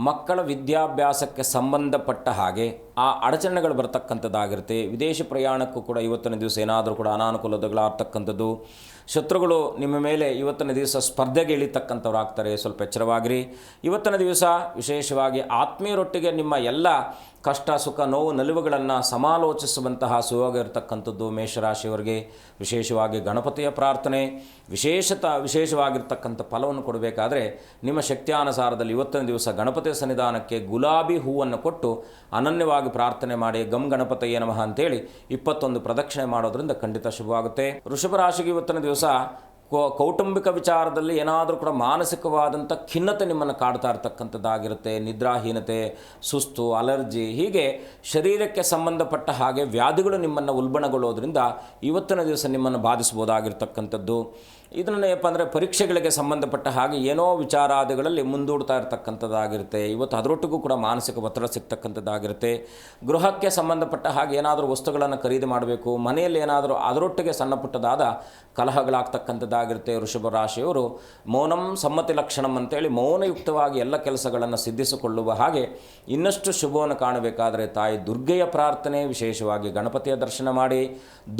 ಮಕ್ಕಳ ವಿದ್ಯಾಭ್ಯಾಸಕ್ಕೆ ಸಂಬಂಧಪಟ್ಟ ಹಾಗೆ ಆ ಅಡಚಣೆಗಳು ಬರ್ತಕ್ಕಂಥದ್ದಾಗಿರುತ್ತೆ. ವಿದೇಶಿ ಪ್ರಯಾಣಕ್ಕೂ ಕೂಡ ಇವತ್ತಿನ ದಿವಸ ಏನಾದರೂ ಕೂಡ ಅನಾನುಕೂಲತೆಗಳಾಗ್ತಕ್ಕಂಥದ್ದು. ಶತ್ರುಗಳು ನಿಮ್ಮ ಮೇಲೆ ಇವತ್ತಿನ ದಿವಸ ಸ್ಪರ್ಧೆಗೆ ಇಳಿತಕ್ಕಂಥವ್ರು ಆಗ್ತಾರೆ, ಸ್ವಲ್ಪ ಎಚ್ಚರವಾಗಿರಿ. ಇವತ್ತಿನ ದಿವಸ ವಿಶೇಷವಾಗಿ ಆತ್ಮೀಯರೊಟ್ಟಿಗೆ ನಿಮ್ಮ ಎಲ್ಲ ಕಷ್ಟ ಸುಖ ನೋವು ನಲಿವುಗಳನ್ನು ಸಮಾಲೋಚಿಸುವಂತಹ ಸುಯೋಗ ಇರತಕ್ಕಂಥದ್ದು ಮೇಷರಾಶಿಯವರಿಗೆ. ವಿಶೇಷವಾಗಿ ಗಣಪತಿಯ ಪ್ರಾರ್ಥನೆ ವಿಶೇಷವಾಗಿರ್ತಕ್ಕಂಥ ಫಲವನ್ನು ಕೊಡಬೇಕಾದ್ರೆ ನಿಮ್ಮ ಶಕ್ತಿಯಾನುಸಾರದಲ್ಲಿ ಇವತ್ತಿನ ದಿವಸ ಗಣಪತಿಯ ಸನ್ನಿಧಾನಕ್ಕೆ ಗುಲಾಬಿ ಹೂವನ್ನು ಕೊಟ್ಟು ಅನನ್ಯವಾಗಿ ಪ್ರಾರ್ಥನೆ ಮಾಡಿ ಗಂ ಗಣಪತಯೇ ನಮಃ ಅಂತೇಳಿ 21 ಪ್ರದಕ್ಷಿಣೆ ಮಾಡೋದ್ರಿಂದ ಖಂಡಿತ ಶುಭವಾಗುತ್ತೆ. ವೃಷಭ ರಾಶಿಗೆ ಇವತ್ತಿನ ದಿವಸ ಕೌಟುಂಬಿಕ ವಿಚಾರದಲ್ಲಿ ಏನಾದರೂ ಕೂಡ ಮಾನಸಿಕವಾದಂಥ ಖಿನ್ನತೆ ನಿಮ್ಮನ್ನು ಕಾಡ್ತಾ ಇರ್ತಕ್ಕಂಥದ್ದಾಗಿರುತ್ತೆ. ನಿದ್ರಾಹೀನತೆ, ಸುಸ್ತು, ಅಲರ್ಜಿ, ಹೀಗೆ ಶರೀರಕ್ಕೆ ಸಂಬಂಧಪಟ್ಟ ಹಾಗೆ ವ್ಯಾಧಿಗಳು ನಿಮ್ಮನ್ನು ಉಲ್ಬಣಗೊಳ್ಳೋದ್ರಿಂದ ಇವತ್ತಿನ ದಿವಸ ನಿಮ್ಮನ್ನು ಬಾಧಿಸ್ಬೋದಾಗಿರ್ತಕ್ಕಂಥದ್ದು. ಇದನ್ನು ಏನಪ್ಪ ಅಂದರೆ ಪರೀಕ್ಷೆಗಳಿಗೆ ಸಂಬಂಧಪಟ್ಟ ಹಾಗೆ ಏನೋ ವಿಚಾರಾದಿಗಳಲ್ಲಿ ಮುಂದೂಡ್ತಾ ಇರ್ತಕ್ಕಂಥದ್ದಾಗಿರುತ್ತೆ. ಇವತ್ತು ಅದರೊಟ್ಟಿಗೂ ಕೂಡ ಮಾನಸಿಕ ಒತ್ತಡ ಸಿಗ್ತಕ್ಕಂಥದ್ದಾಗಿರುತ್ತೆ. ಗೃಹಕ್ಕೆ ಸಂಬಂಧಪಟ್ಟ ಹಾಗೆ ಏನಾದರೂ ವಸ್ತುಗಳನ್ನು ಖರೀದಿ ಮಾಡಬೇಕು, ಮನೆಯಲ್ಲಿ ಏನಾದರೂ ಅದರೊಟ್ಟಿಗೆ ಸಣ್ಣ ಪುಟ್ಟದಾದ ಕಲಹಗಳಾಗ್ತಕ್ಕಂಥದ್ದಾಗಿರುತ್ತೆ. ವೃಷಭ ರಾಶಿಯವರು ಮೌನಂ ಸಮ್ಮತಿ ಲಕ್ಷಣಂ ಅಂತೇಳಿ ಮೌನಯುಕ್ತವಾಗಿ ಎಲ್ಲ ಕೆಲಸಗಳನ್ನು ಸಿದ್ಧಿಸಿಕೊಳ್ಳುವ ಹಾಗೆ ಇನ್ನಷ್ಟು ಶುಭವನ್ನು ಕಾಣಬೇಕಾದರೆ ತಾಯಿ ದುರ್ಗೆಯ ಪ್ರಾರ್ಥನೆ, ವಿಶೇಷವಾಗಿ ಗಣಪತಿಯ ದರ್ಶನ ಮಾಡಿ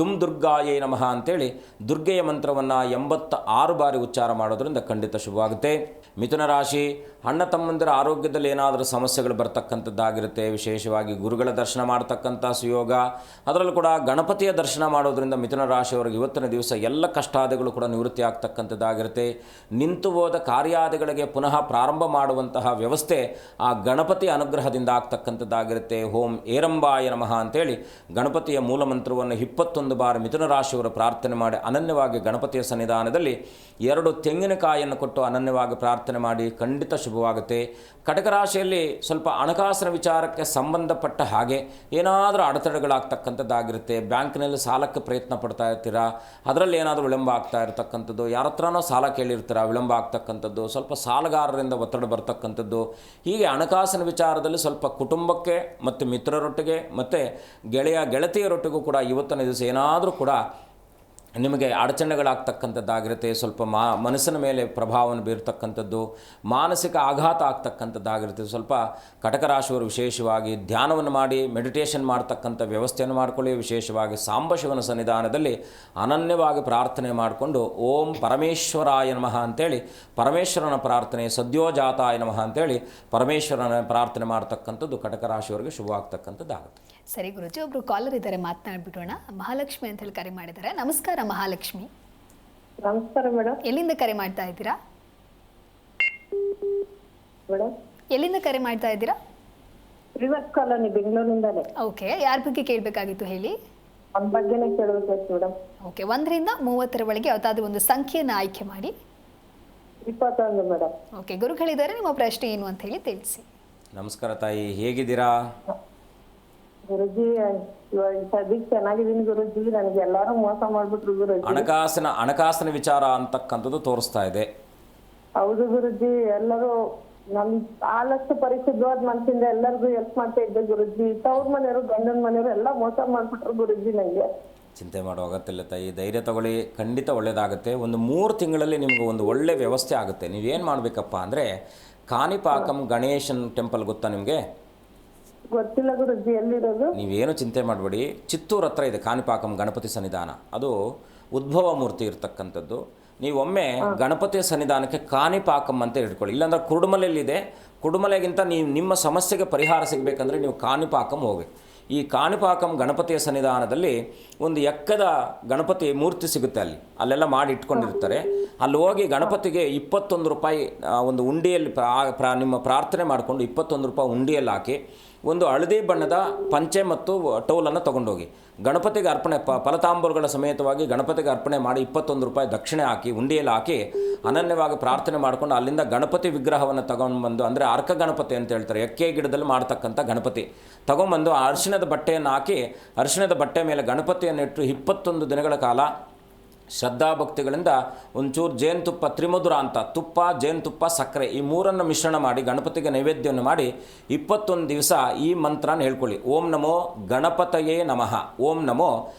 ದುಂ ದುರ್ಗಾಯೇ ನಮಃ ಅಂತೇಳಿ ದುರ್ಗೆಯ ಮಂತ್ರವನ್ನು 86 ಬಾರಿ ಉಚ್ಚಾರ ಮಾಡೋದ್ರಿಂದ ಖಂಡಿತ ಶುಭವಾಗುತ್ತೆ. ಮಿಥುನ ರಾಶಿ, ಅಣ್ಣ ತಮ್ಮಂದಿರ ಆರೋಗ್ಯದಲ್ಲಿ ಏನಾದರೂ ಸಮಸ್ಯೆಗಳು ಬರ್ತಕ್ಕಂಥದ್ದಾಗಿರುತ್ತೆ. ವಿಶೇಷವಾಗಿ ಗುರುಗಳ ದರ್ಶನ ಮಾಡ್ತಕ್ಕಂಥ ಸುಯೋಗ, ಅದರಲ್ಲೂ ಕೂಡ ಗಣಪತಿಯ ದರ್ಶನ ಮಾಡೋದ್ರಿಂದ ಮಿಥುನ ರಾಶಿಯವರಿಗೆ ಇವತ್ತಿನ ದಿವಸ ಎಲ್ಲ ಕಷ್ಟಾದಿಗಳು ಕೂಡ ನಿವೃತ್ತಿ ಆಗ್ತಕ್ಕಂಥದ್ದಾಗಿರುತ್ತೆ. ನಿಂತು ಹೋದ ಕಾರ್ಯಾದಿಗಳಿಗೆ ಪುನಃ ಪ್ರಾರಂಭ ಮಾಡುವಂತಹ ವ್ಯವಸ್ಥೆ ಆ ಗಣಪತಿ ಅನುಗ್ರಹದಿಂದ ಆಗ್ತಕ್ಕಂಥದ್ದಾಗಿರುತ್ತೆ. ಓಂ ಏರಂಬಾಯ ನಮಃ ಅಂತೇಳಿ ಗಣಪತಿಯ ಮೂಲ ಮಂತ್ರವನ್ನು 21 ಬಾರಿ ಮಿಥುನ ರಾಶಿಯವರು ಪ್ರಾರ್ಥನೆ ಮಾಡಿ ಅನನ್ಯವಾಗಿ ಗಣಪತಿಯ ಸನ್ನಿಧಾನದಲ್ಲಿ 2 ತೆಂಗಿನಕಾಯಿಯನ್ನು ಕೊಟ್ಟು ಅನನ್ಯವಾಗಿ ಪ್ರಾರ್ಥನೆ ಮಾಡಿ ಖಂಡಿತ ಶುಭವಾಗುತ್ತೆ. ಕಟಕ ರಾಶಿಯಲ್ಲಿ ಸ್ವಲ್ಪ ಹಣಕಾಸಿನ ವಿಚಾರಕ್ಕೆ ಸಂಬಂಧಪಟ್ಟ ಹಾಗೆ ಏನಾದರೂ ಅಡೆತಡೆಗಳಾಗ್ತಕ್ಕಂಥದ್ದಾಗಿರುತ್ತೆ. ಬ್ಯಾಂಕ್ನಲ್ಲಿ ಸಾಲಕ್ಕೆ ಪ್ರಯತ್ನ ಪಡ್ತಾ ಇರ್ತೀರಾ, ಅದರಲ್ಲಿ ಏನಾದರೂ ವಿಳಂಬ ಆಗ್ತಾ ಇರತಕ್ಕಂಥದ್ದು. ಯಾರ ಹತ್ರನೋ ಸಾಲ ಕೇಳಿರ್ತೀರ, ವಿಳಂಬ ಆಗ್ತಕ್ಕಂಥದ್ದು. ಸ್ವಲ್ಪ ಸಾಲಗಾರರಿಂದ ಒತ್ತಡ ಬರ್ತಕ್ಕಂಥದ್ದು. ಹೀಗೆ ಹಣಕಾಸಿನ ವಿಚಾರದಲ್ಲಿ ಸ್ವಲ್ಪ ಕುಟುಂಬಕ್ಕೆ ಮತ್ತು ಮಿತ್ರರೊಟ್ಟಿಗೆ ಮತ್ತು ಗೆಳತಿಯರೊಟ್ಟಿಗೂ ಕೂಡ ಇವತ್ತಿನ ದಿವಸ ಏನಾದರೂ ಕೂಡ ನಿಮಗೆ ಅಡಚಣೆಗಳಾಗ್ತಕ್ಕಂಥದ್ದಾಗಿರುತ್ತೆ. ಸ್ವಲ್ಪ ಮನಸ್ಸಿನ ಮೇಲೆ ಪ್ರಭಾವವನ್ನು ಬೀರ್ತಕ್ಕಂಥದ್ದು, ಮಾನಸಿಕ ಆಘಾತ ಆಗ್ತಕ್ಕಂಥದ್ದಾಗಿರುತ್ತೆ. ಸ್ವಲ್ಪ ಕಟಕ ರಾಶಿಯವರು ವಿಶೇಷವಾಗಿ ಧ್ಯಾನವನ್ನು ಮಾಡಿ ಮೆಡಿಟೇಷನ್ ಮಾಡ್ತಕ್ಕಂಥ ವ್ಯವಸ್ಥೆಯನ್ನು ಮಾಡಿಕೊಳ್ಳಿ. ವಿಶೇಷವಾಗಿ ಸಾಂಬಶಿವನ ಸನ್ನಿಧಾನದಲ್ಲಿ ಅನನ್ಯವಾಗಿ ಪ್ರಾರ್ಥನೆ ಮಾಡಿಕೊಂಡು ಓಂ ಪರಮೇಶ್ವರಾಯ ನಮಃ ಅಂತೇಳಿ ಪರಮೇಶ್ವರನ ಪ್ರಾರ್ಥನೆ, ಸದ್ಯೋಜಾತಾಯ ನಮಃ ಅಂತೇಳಿ ಪರಮೇಶ್ವರನ ಪ್ರಾರ್ಥನೆ ಮಾಡ್ತಕ್ಕಂಥದ್ದು ಕಟಕ ರಾಶಿಯವರಿಗೆ ಶುಭವಾಗ್ತಕ್ಕಂಥದ್ದಾಗುತ್ತೆ. ಸರಿ ಗುರುಜಿ, ಒಬ್ರು ಕಾಲರ್ ಇದ್ದಾರೆ, ಮಾತನಾಡ್ಬಿಡೋಣ. ಮಹಾಲಕ್ಷ್ಮಿ ಅಂತ ಹೇಳಿ ಕರೆ ಮಾಡಿದ್ದಾರೆ. ನಮಸ್ಕಾರ ಮಹಾಲಕ್ಷ್ಮಿ. ನಮಸ್ಕಾರ ಮೇಡಮ್. ಎಲ್ಲಿಂದ ಕರೆ ಮಾಡ್ತಾ ಇದ್ದೀರಾ? ಮೇಡಮ್ ಎಲ್ಲಿಂದ ಕರೆ ಮಾಡ್ತಾ ಇದ್ದೀರಾ? Reverse colony ಬೆಂಗಳೂರಿಂದಾನೆ. ಓಕೆ, ಯಾರ ಬಗ್ಗೆ ಕೇಳಬೇಕಾಗಿತ್ತು ಹೇಳಿ? ಅವ್ರ ಬಗ್ಗೆನೇ ಕೇಳಬೇಕಾಯ್ತು ಮೇಡಮ್. ಓಕೆ, 1ರಿಂದ 30 ಒಳಗೆ ಯಾವುದಾದ್ರೂ ಒಂದು ಸಂಖ್ಯೆಯನ್ನು ಆಯ್ಕೆ ಮಾಡಿ. 21 ಮೇಡಮ್. ಓಕೆ, ಗುರುಗಳಿದ್ದಾರೆ, ನಿಮ್ಮ ಪ್ರಶ್ನೆ ಏನು ಅಂತ ಹೇಳಿ ತಿಳಿಸಿ. ನಮಸ್ಕಾರ ತಾಯಿ, ಹೇಗಿದ್ದೀರಾ? ಗುರುಜಿ ಇವಾಗ ಸದ್ಯಕ್ಕೆ ಚೆನ್ನಾಗಿದ್ದೀನಿ ಗುರುಜಿ. ನನಗೆ ಎಲ್ಲಾರು ಮೋಸ ಮಾಡ್ಬಿಟ್ರು ಗುರುಜಿ. ಹಣಕಾಸಿನ ವಿಚಾರ ಅಂತಕ್ಕಂಥದ್ದು ತೋರಿಸ್ತಾ ಇದೆ. ಹೌದು ಗುರುಜಿ, ಎಲ್ಲರೂ ನಮ್ ಆಲಷ್ಟು ಪರಿಶುದ್ಧವಾದ ಮನಸ್ಸಿಂದ ಎಲ್ಲರಿಗೂ ಹೆಲ್ಪ್ ಮಾಡ್ತಾ ಇದ್ದೆ ಗುರುಜಿ. ತವ್ರ ಮನೆಯವರು ಗಂಡನ ಮನೆಯವರು ಎಲ್ಲ ಮೋಸ ಮಾಡ್ಬಿಟ್ರು ಗುರುಜಿ ನಂಗೆ. ಚಿಂತೆ ಮಾಡೋ ಅಗತ್ಯ ತಾಯಿ, ಧೈರ್ಯ ತಗೊಳ್ಳಿ, ಖಂಡಿತ ಒಳ್ಳೆಯದಾಗುತ್ತೆ. ಒಂದು 3 ತಿಂಗಳಲ್ಲಿ ನಿಮ್ಗೆ ಒಂದು ಒಳ್ಳೆ ವ್ಯವಸ್ಥೆ ಆಗುತ್ತೆ. ನೀವೇನು ಮಾಡಬೇಕಪ್ಪ ಅಂದರೆ, ಕಾಣಿಪಾಕಂ ಗಣೇಶನ್ ಟೆಂಪಲ್ ಗೊತ್ತಾ ನಿಮಗೆ? ಗೊತ್ತಿಲ್ಲ ಗುರುಜಿ, ಎಲ್ಲಿರೋದು? ನೀವೇನು ಚಿಂತೆ ಮಾಡಬೇಡಿ, ಚಿತ್ತೂರು ಹತ್ರ ಇದೆ ಕಾಣಿಪಾಕಂ ಗಣಪತಿ ಸನ್ನಿಧಾನ. ಅದು ಉದ್ಭವ ಮೂರ್ತಿ ಇರ್ತಕ್ಕಂಥದ್ದು. ನೀವೊಮ್ಮೆ ಗಣಪತಿಯ ಸನ್ನಿಧಾನಕ್ಕೆ ಕಾಣಿಪಾಕಂ ಅಂತ ಇಟ್ಕೊಳ್ಳಿ. ಇಲ್ಲಾಂದ್ರೆ ಕುರುಡುಮಲೆಯಲ್ಲಿದೆ. ಕುರುಡುಮಲೆಗಿಂತ ನಿಮ್ಮ ಸಮಸ್ಯೆಗೆ ಪರಿಹಾರ ಸಿಗಬೇಕಂದ್ರೆ ನೀವು ಕಾಣಿಪಾಕಂ ಹೋಗಬೇಕು. ಈ ಕಾಣಿಪಾಕಂ ಗಣಪತಿಯ ಸನ್ನಿಧಾನದಲ್ಲಿ ಒಂದು ಎಕ್ಕದ ಗಣಪತಿ ಮೂರ್ತಿ ಸಿಗುತ್ತೆ. ಅಲ್ಲೆಲ್ಲ ಮಾಡಿ ಇಟ್ಕೊಂಡಿರ್ತಾರೆ. ಅಲ್ಲಿ ಹೋಗಿ ಗಣಪತಿಗೆ 21 ರೂಪಾಯಿ ಒಂದು ಉಂಡಿಯಲ್ಲಿ ನಿಮ್ಮ ಪ್ರಾರ್ಥನೆ ಮಾಡಿಕೊಂಡು 21 ರೂಪಾಯಿ ಉಂಡಿಯಲ್ಲಿ ಹಾಕಿ ಒಂದು ಹಳದಿ ಬಣ್ಣದ ಪಂಚೆ ಮತ್ತು ಟೌಲನ್ನು ತೊಗೊಂಡೋಗಿ ಗಣಪತಿಗೆ ಅರ್ಪಣೆ ಫಲತಾಂಬೂಲಗಳ ಸಮೇತವಾಗಿ ಗಣಪತಿಗೆ ಅರ್ಪಣೆ ಮಾಡಿ 21 ರೂಪಾಯಿ ದಕ್ಷಿಣೆ ಹಾಕಿ ಉಂಡಿಯಲ್ಲಿ ಹಾಕಿ ಅನನ್ಯವಾಗಿ ಪ್ರಾರ್ಥನೆ ಮಾಡಿಕೊಂಡು ಅಲ್ಲಿಂದ ಗಣಪತಿ ವಿಗ್ರಹವನ್ನು ತಗೊಂಡ್ಬಂದು, ಅಂದರೆ ಅರ್ಕ ಗಣಪತಿ ಅಂತ ಹೇಳ್ತಾರೆ, ಎಕ್ಕೆ ಗಿಡದಲ್ಲಿ ಮಾಡ್ತಕ್ಕಂಥ ಗಣಪತಿ ತಗೊಂಡ್ಬಂದು ಅರಿಶಿಣದ ಬಟ್ಟೆಯನ್ನು ಹಾಕಿ ಅರಿಶಿಣದ ಬಟ್ಟೆ ಮೇಲೆ ಗಣಪತಿಯನ್ನು ಇಟ್ಟು 21 ದಿನಗಳ ಕಾಲ ಶ್ರದ್ಧಾಭಕ್ತಿಗಳಿಂದ ಒಂಚೂರು ಜೇನುತುಪ್ಪ, ತ್ರಿಮಧುರ ಅಂತ ತುಪ್ಪ, ಜೇನುತುಪ್ಪ, ಸಕ್ಕರೆ ಈ 3 ಮಿಶ್ರಣ ಮಾಡಿ ಗಣಪತಿಗೆ ನೈವೇದ್ಯವನ್ನು ಮಾಡಿ 21 ದಿವಸ ಈ ಮಂತ್ರನ ಹೇಳ್ಕೊಳ್ಳಿ. ಓಂ ನಮೋ ಗಣಪತಯೇ ನಮಃ, ಓಂ ನಮೋ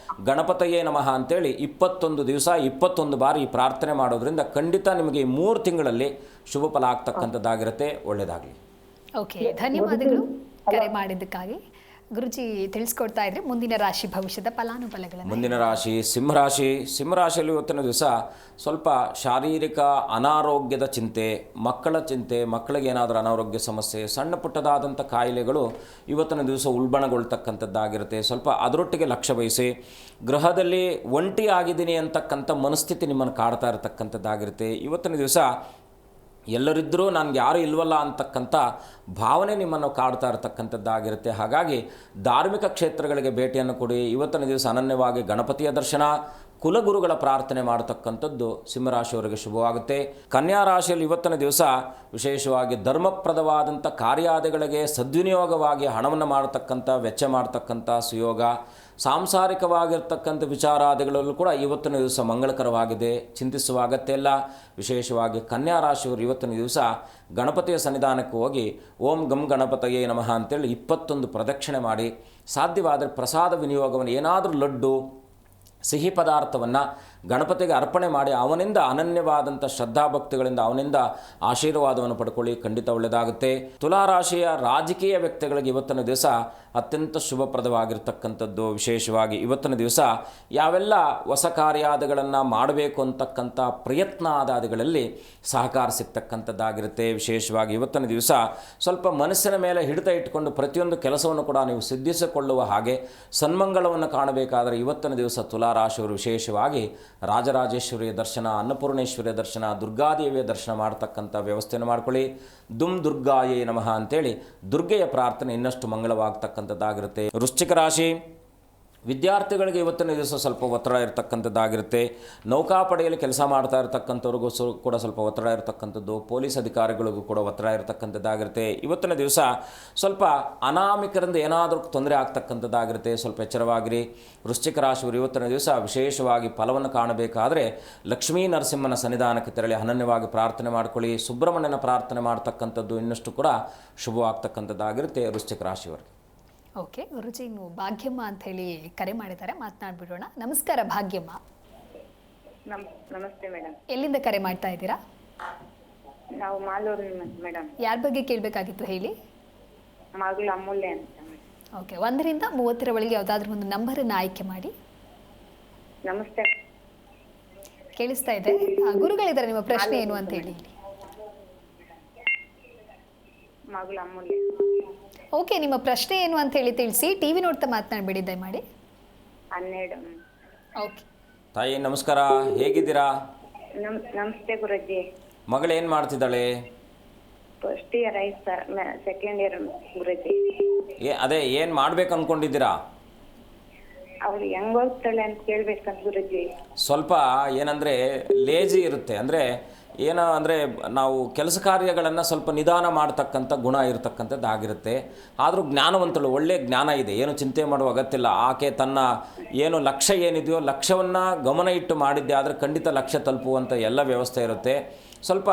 ಗಣಪತಯೇ ನಮಃ ಅಂತೇಳಿ 21 ದಿವಸ 21 ಬಾರಿ ಈ ಪ್ರಾರ್ಥನೆ ಮಾಡೋದ್ರಿಂದ ಖಂಡಿತ ನಿಮಗೆ ಈ 3 ತಿಂಗಳಲ್ಲಿ ಶುಭ ಫಲ ಆಗ್ತಕ್ಕಂಥದ್ದಾಗಿರುತ್ತೆ. ಒಳ್ಳೆಯದಾಗಲಿ. ಓಕೆ, ಧನ್ಯವಾದಗಳು ಕರೆ ಮಾಡಿದ್ದಕ್ಕಾಗಿ. ಗುರುಜಿ ತಿಳಿಸ್ಕೊಡ್ತಾ ಇದ್ರೆ ಮುಂದಿನ ರಾಶಿ ಭವಿಷ್ಯದ ಫಲಾನುಫಲಗಳನ್ನು. ಮುಂದಿನ ರಾಶಿ ಸಿಂಹರಾಶಿಯಲ್ಲಿ ಇವತ್ತಿನ ದಿವಸ ಸ್ವಲ್ಪ ಶಾರೀರಿಕ ಅನಾರೋಗ್ಯದ ಚಿಂತೆ, ಮಕ್ಕಳಿಗೆ ಏನಾದರೂ ಅನಾರೋಗ್ಯ ಸಮಸ್ಯೆ, ಸಣ್ಣ ಪುಟ್ಟದಾದಂಥ ಕಾಯಿಲೆಗಳು ಇವತ್ತಿನ ದಿವಸ ಉಲ್ಬಣಗೊಳ್ತಕ್ಕಂಥದ್ದಾಗಿರುತ್ತೆ. ಸ್ವಲ್ಪ ಅದರೊಟ್ಟಿಗೆ ಲಕ್ಷ್ಯ ವಹಿಸಿ. ಗೃಹದಲ್ಲಿ ಒಂಟಿ ಆಗಿದ್ದೀನಿ ಅಂತಕ್ಕಂಥ ಮನಸ್ಥಿತಿ ನಿಮ್ಮನ್ನು ಕಾಡ್ತಾ ಇರತಕ್ಕಂಥದ್ದಾಗಿರುತ್ತೆ. ಇವತ್ತಿನ ದಿವಸ ಎಲ್ಲರಿದ್ದರೂ ನನಗೆ ಯಾರೂ ಇಲ್ವಲ್ಲ ಅಂತಕ್ಕಂಥ ಭಾವನೆ ನಿಮ್ಮನ್ನು ಕಾಡ್ತಾ ಇರತಕ್ಕಂಥದ್ದಾಗಿರುತ್ತೆ. ಹಾಗಾಗಿ ಧಾರ್ಮಿಕ ಕ್ಷೇತ್ರಗಳಿಗೆ ಭೇಟಿಯನ್ನು ಕೊಡಿ. ಇವತ್ತಿನ ದಿವಸ ಅನನ್ಯವಾಗಿ ಗಣಪತಿಯ ದರ್ಶನ, ಕುಲಗುರುಗಳ ಪ್ರಾರ್ಥನೆ ಮಾಡತಕ್ಕಂಥದ್ದು ಸಿಂಹರಾಶಿಯವರಿಗೆ ಶುಭವಾಗುತ್ತೆ. ಕನ್ಯಾ ರಾಶಿಯಲ್ಲಿ ಇವತ್ತಿನ ದಿವಸ ವಿಶೇಷವಾಗಿ ಧರ್ಮಪ್ರದವಾದಂಥ ಕಾರ್ಯಾದಿಗಳಿಗೆ ಸದ್ವಿನಿಯೋಗವಾಗಿ ಹಣವನ್ನು ಮಾಡತಕ್ಕಂಥ, ವೆಚ್ಚ ಮಾಡತಕ್ಕಂಥ ಸುಯೋಗ, ಸಾಂಸಾರಿಕವಾಗಿರ್ತಕ್ಕಂಥ ವಿಚಾರಾದಿಗಳಲ್ಲೂ ಕೂಡ ಇವತ್ತಿನ ದಿವಸ ಮಂಗಳಕರವಾಗಿದೆ. ಚಿಂತಿಸುವ ಅಗತ್ಯ ಇಲ್ಲ. ವಿಶೇಷವಾಗಿ ಕನ್ಯಾ ರಾಶಿಯವರು ಇವತ್ತಿನ ದಿವಸ ಗಣಪತಿಯ ಸನ್ನಿಧಾನಕ್ಕೆ ಹೋಗಿ ಓಂ ಗಂ ಗಣಪತಯೇ ನಮಃ ಅಂತೇಳಿ 21 ಪ್ರದಕ್ಷಿಣೆ ಮಾಡಿ, ಸಾಧ್ಯವಾದರೆ ಪ್ರಸಾದ ವಿನಿಯೋಗವನ್ನು ಏನಾದರೂ ಲಡ್ಡು, ಸಿಹಿ ಪದಾರ್ಥವನ್ನು ಗಣಪತಿಗೆ ಅರ್ಪಣೆ ಮಾಡಿ ಅವನಿಂದ ಅನನ್ಯವಾದಂಥ ಶ್ರದ್ಧಾಭಕ್ತಿಗಳಿಂದ ಅವನಿಂದ ಆಶೀರ್ವಾದವನ್ನು ಪಡ್ಕೊಳ್ಳಿ. ಖಂಡಿತ ಒಳ್ಳೆಯದಾಗುತ್ತೆ. ತುಲಾರಾಶಿಯ ರಾಜಕೀಯ ವ್ಯಕ್ತಿಗಳಿಗೆ ಇವತ್ತಿನ ದಿವಸ ಅತ್ಯಂತ ಶುಭಪ್ರದವಾಗಿರ್ತಕ್ಕಂಥದ್ದು. ವಿಶೇಷವಾಗಿ ಇವತ್ತಿನ ದಿವಸ ಯಾವೆಲ್ಲ ಹೊಸ ಕಾರ್ಯಾದಿಗಳನ್ನು ಮಾಡಬೇಕು ಅಂತಕ್ಕಂಥ ಪ್ರಯತ್ನ ಆದಾದಿಗಳಲ್ಲಿ ಸಹಕಾರ ಸಿಗ್ತಕ್ಕಂಥದ್ದಾಗಿರುತ್ತೆ. ವಿಶೇಷವಾಗಿ ಇವತ್ತಿನ ದಿವಸ ಸ್ವಲ್ಪ ಮನಸ್ಸಿನ ಮೇಲೆ ಹಿಡಿತ ಇಟ್ಟುಕೊಂಡು ಪ್ರತಿಯೊಂದು ಕೆಲಸವನ್ನು ಕೂಡ ನೀವು ಸಿದ್ಧಿಸಿಕೊಳ್ಳುವ ಹಾಗೆ ಸನ್ಮಂಗಳವನ್ನು ಕಾಣಬೇಕಾದರೆ ಇವತ್ತಿನ ದಿವಸ ತುಲಾರಾಶಿಯವರು ವಿಶೇಷವಾಗಿ ರಾಜರಾಜೇಶ್ವರಿಯ ದರ್ಶನ, ಅನ್ನಪೂರ್ಣೇಶ್ವರಿಯ ದರ್ಶನ, ದುರ್ಗಾದೇವಿಯ ದರ್ಶನ ಮಾಡ್ತಕ್ಕಂಥ ವ್ಯವಸ್ಥೆಯನ್ನು ಮಾಡ್ಕೊಳ್ಳಿ. ದುರ್ಗಾಯೇ ನಮಃ ಅಂತೇಳಿ ದುರ್ಗೆಯ ಪ್ರಾರ್ಥನೆ ಇನ್ನಷ್ಟು ಮಂಗಳವಾಗ್ತಕ್ಕಂಥದ್ದಾಗಿರುತ್ತೆ. ವೃಶ್ಚಿಕ ರಾಶಿ ವಿದ್ಯಾರ್ಥಿಗಳಿಗೆ ಇವತ್ತಿನ ದಿವಸ ಸ್ವಲ್ಪ ಒತ್ತಡ ಇರತಕ್ಕಂಥದ್ದಾಗಿರುತ್ತೆ. ನೌಕಾಪಡೆಯಲ್ಲಿ ಕೆಲಸ ಮಾಡ್ತಾ ಇರತಕ್ಕಂಥವ್ರಿಗೂ ಕೂಡ ಸ್ವಲ್ಪ ಒತ್ತಡ ಇರತಕ್ಕಂಥದ್ದು. ಪೊಲೀಸ್ ಅಧಿಕಾರಿಗಳಿಗೂ ಕೂಡ ಒತ್ತಡ ಇರತಕ್ಕಂಥದ್ದಾಗಿರುತ್ತೆ. ಇವತ್ತಿನ ದಿವಸ ಸ್ವಲ್ಪ ಅನಾಮಿಕರಿಂದ ಏನಾದರೂ ತೊಂದರೆ ಆಗ್ತಕ್ಕಂಥದ್ದಾಗಿರುತ್ತೆ. ಸ್ವಲ್ಪ ಎಚ್ಚರವಾಗಿರಿ. ವೃಶ್ಚಿಕ ರಾಶಿಯವರು ಇವತ್ತಿನ ದಿವಸ ವಿಶೇಷವಾಗಿ ಫಲವನ್ನು ಕಾಣಬೇಕಾದರೆ ಲಕ್ಷ್ಮೀ ನರಸಿಂಹನ ಸನ್ನಿಧಾನಕ್ಕೆ ತೆರಳಿ ಅನನ್ಯವಾಗಿ ಪ್ರಾರ್ಥನೆ ಮಾಡ್ಕೊಳ್ಳಿ. ಸುಬ್ರಹ್ಮಣ್ಯನ ಪ್ರಾರ್ಥನೆ ಮಾಡ್ತಕ್ಕಂಥದ್ದು ಇನ್ನಷ್ಟು ಕೂಡ ಶುಭವಾಗ್ತಕ್ಕಂಥದ್ದಾಗಿರುತ್ತೆ ವೃಶ್ಚಿಕ ರಾಶಿಯವರಿಗೆ. ಓಕೆ, ಗುರುಜಿ ಇನ್ನು ಭಾಗ್ಯಮ್ಮ ಅಂತ ಹೇಳಿ ಕರೆ ಮಾಡಿದ್ದಾರೆ, ಮಾತನಾಡ್ಬಿಡೋಣ. ನಮಸ್ಕಾರ ಭಾಗ್ಯಮ್ಮ. ನಮಸ್ತೆ ಮೇಡಮ್. ಎಲ್ಲಿಂದ ಕರೆ ಮಾಡ್ತಾ ಇದ್ದೀರಾ? ನಾವು ಮಾಲೂರು ಮೇಡಮ್. ಯಾರ ಬಗ್ಗೆ ಕೇಳಬೇಕಾಗಿತ್ತು ಹೇಳಿ? ಮಗಳು ಅಮೂಲ್ಯ ಅಂತ. ಓಕೆ, 1ರಿಂದ 30 ಒಳಗೆ ಯಾವುದಾದ್ರೂ ಒಂದು ನಂಬರನ್ನು ಆಯ್ಕೆ ಮಾಡಿ. ನಮಸ್ತೆ. ಕೇಳಿಸ್ತಾ ಇದೆ? ಗುರುಗಳಿದ್ದಾರೆ, ನಿಮ್ಮ ಪ್ರಶ್ನೆ ಏನು ಅಂತ ಹೇಳಿ. ಮಗಳು ಅಮೂಲ್ಯ. ಓಕೆ, ನಿಮ್ಮ ಪ್ರಶ್ನೆ ಏನು ಅಂತ ಹೇಳಿ ತಿಳಿಸಿ. ಟಿವಿ ನೋಡ್ತಾ ಮಾತನಾಡಬೇಡಿ ದಯಮಾಡಿ. 12. ಓಕೆ ತಾಯಿ ನಮಸ್ಕಾರ, ಹೇಗಿದ್ದೀರಾ? ನಮಸ್ತೆ ಗುರುಜಿ. ಮಗಳೇನು ಮಾಡ್ತಿದ್ದಾಳೆ? ಫಸ್ಟ್ ಇಯರ್ ಆಯ್ತು ಸರ್, ಸೆಕೆಂಡ್ ಇಯರ್ ಗುರುಜಿ. ಅದೇ ಏನು ಮಾಡ್ಬೇಕು ಅಂದ್ಕೊಂಡಿದ್ದೀರಾ? ಅವ್ಳು ಹೆಂಗ್ ಓದ್ತಾಳೆ ಅಂತ ಕೇಳ್ಬೇಕಂತ ಗುರುಜಿ. ಸ್ವಲ್ಪ ಏನಂದರೆ ಲೇಜಿ ಇರುತ್ತೆ, ಅಂದರೆ ಏನೋ ಅಂದರೆ ನಾವು ಕೆಲಸ ಕಾರ್ಯಗಳನ್ನು ಸ್ವಲ್ಪ ನಿಧಾನ ಮಾಡ್ತಕ್ಕಂಥ ಗುಣ ಇರತಕ್ಕಂಥದ್ದಾಗಿರುತ್ತೆ. ಆದರೂ ಜ್ಞಾನವಂತಳು, ಒಳ್ಳೆಯ ಜ್ಞಾನ ಇದೆ, ಏನು ಚಿಂತೆ ಮಾಡುವ ಅಗತ್ಯ ಇಲ್ಲ. ಆಕೆ ತನ್ನ ಏನು ಲಕ್ಷ್ಯ ಏನಿದೆಯೋ ಲಕ್ಷ್ಯವನ್ನು ಗಮನ ಇಟ್ಟು ಮಾಡಿದ್ದೆ ಆದರೆ ಖಂಡಿತ ಲಕ್ಷ್ಯ ತಲುಪುವಂಥ ಎಲ್ಲ ವ್ಯವಸ್ಥೆ ಇರುತ್ತೆ. ಸ್ವಲ್ಪ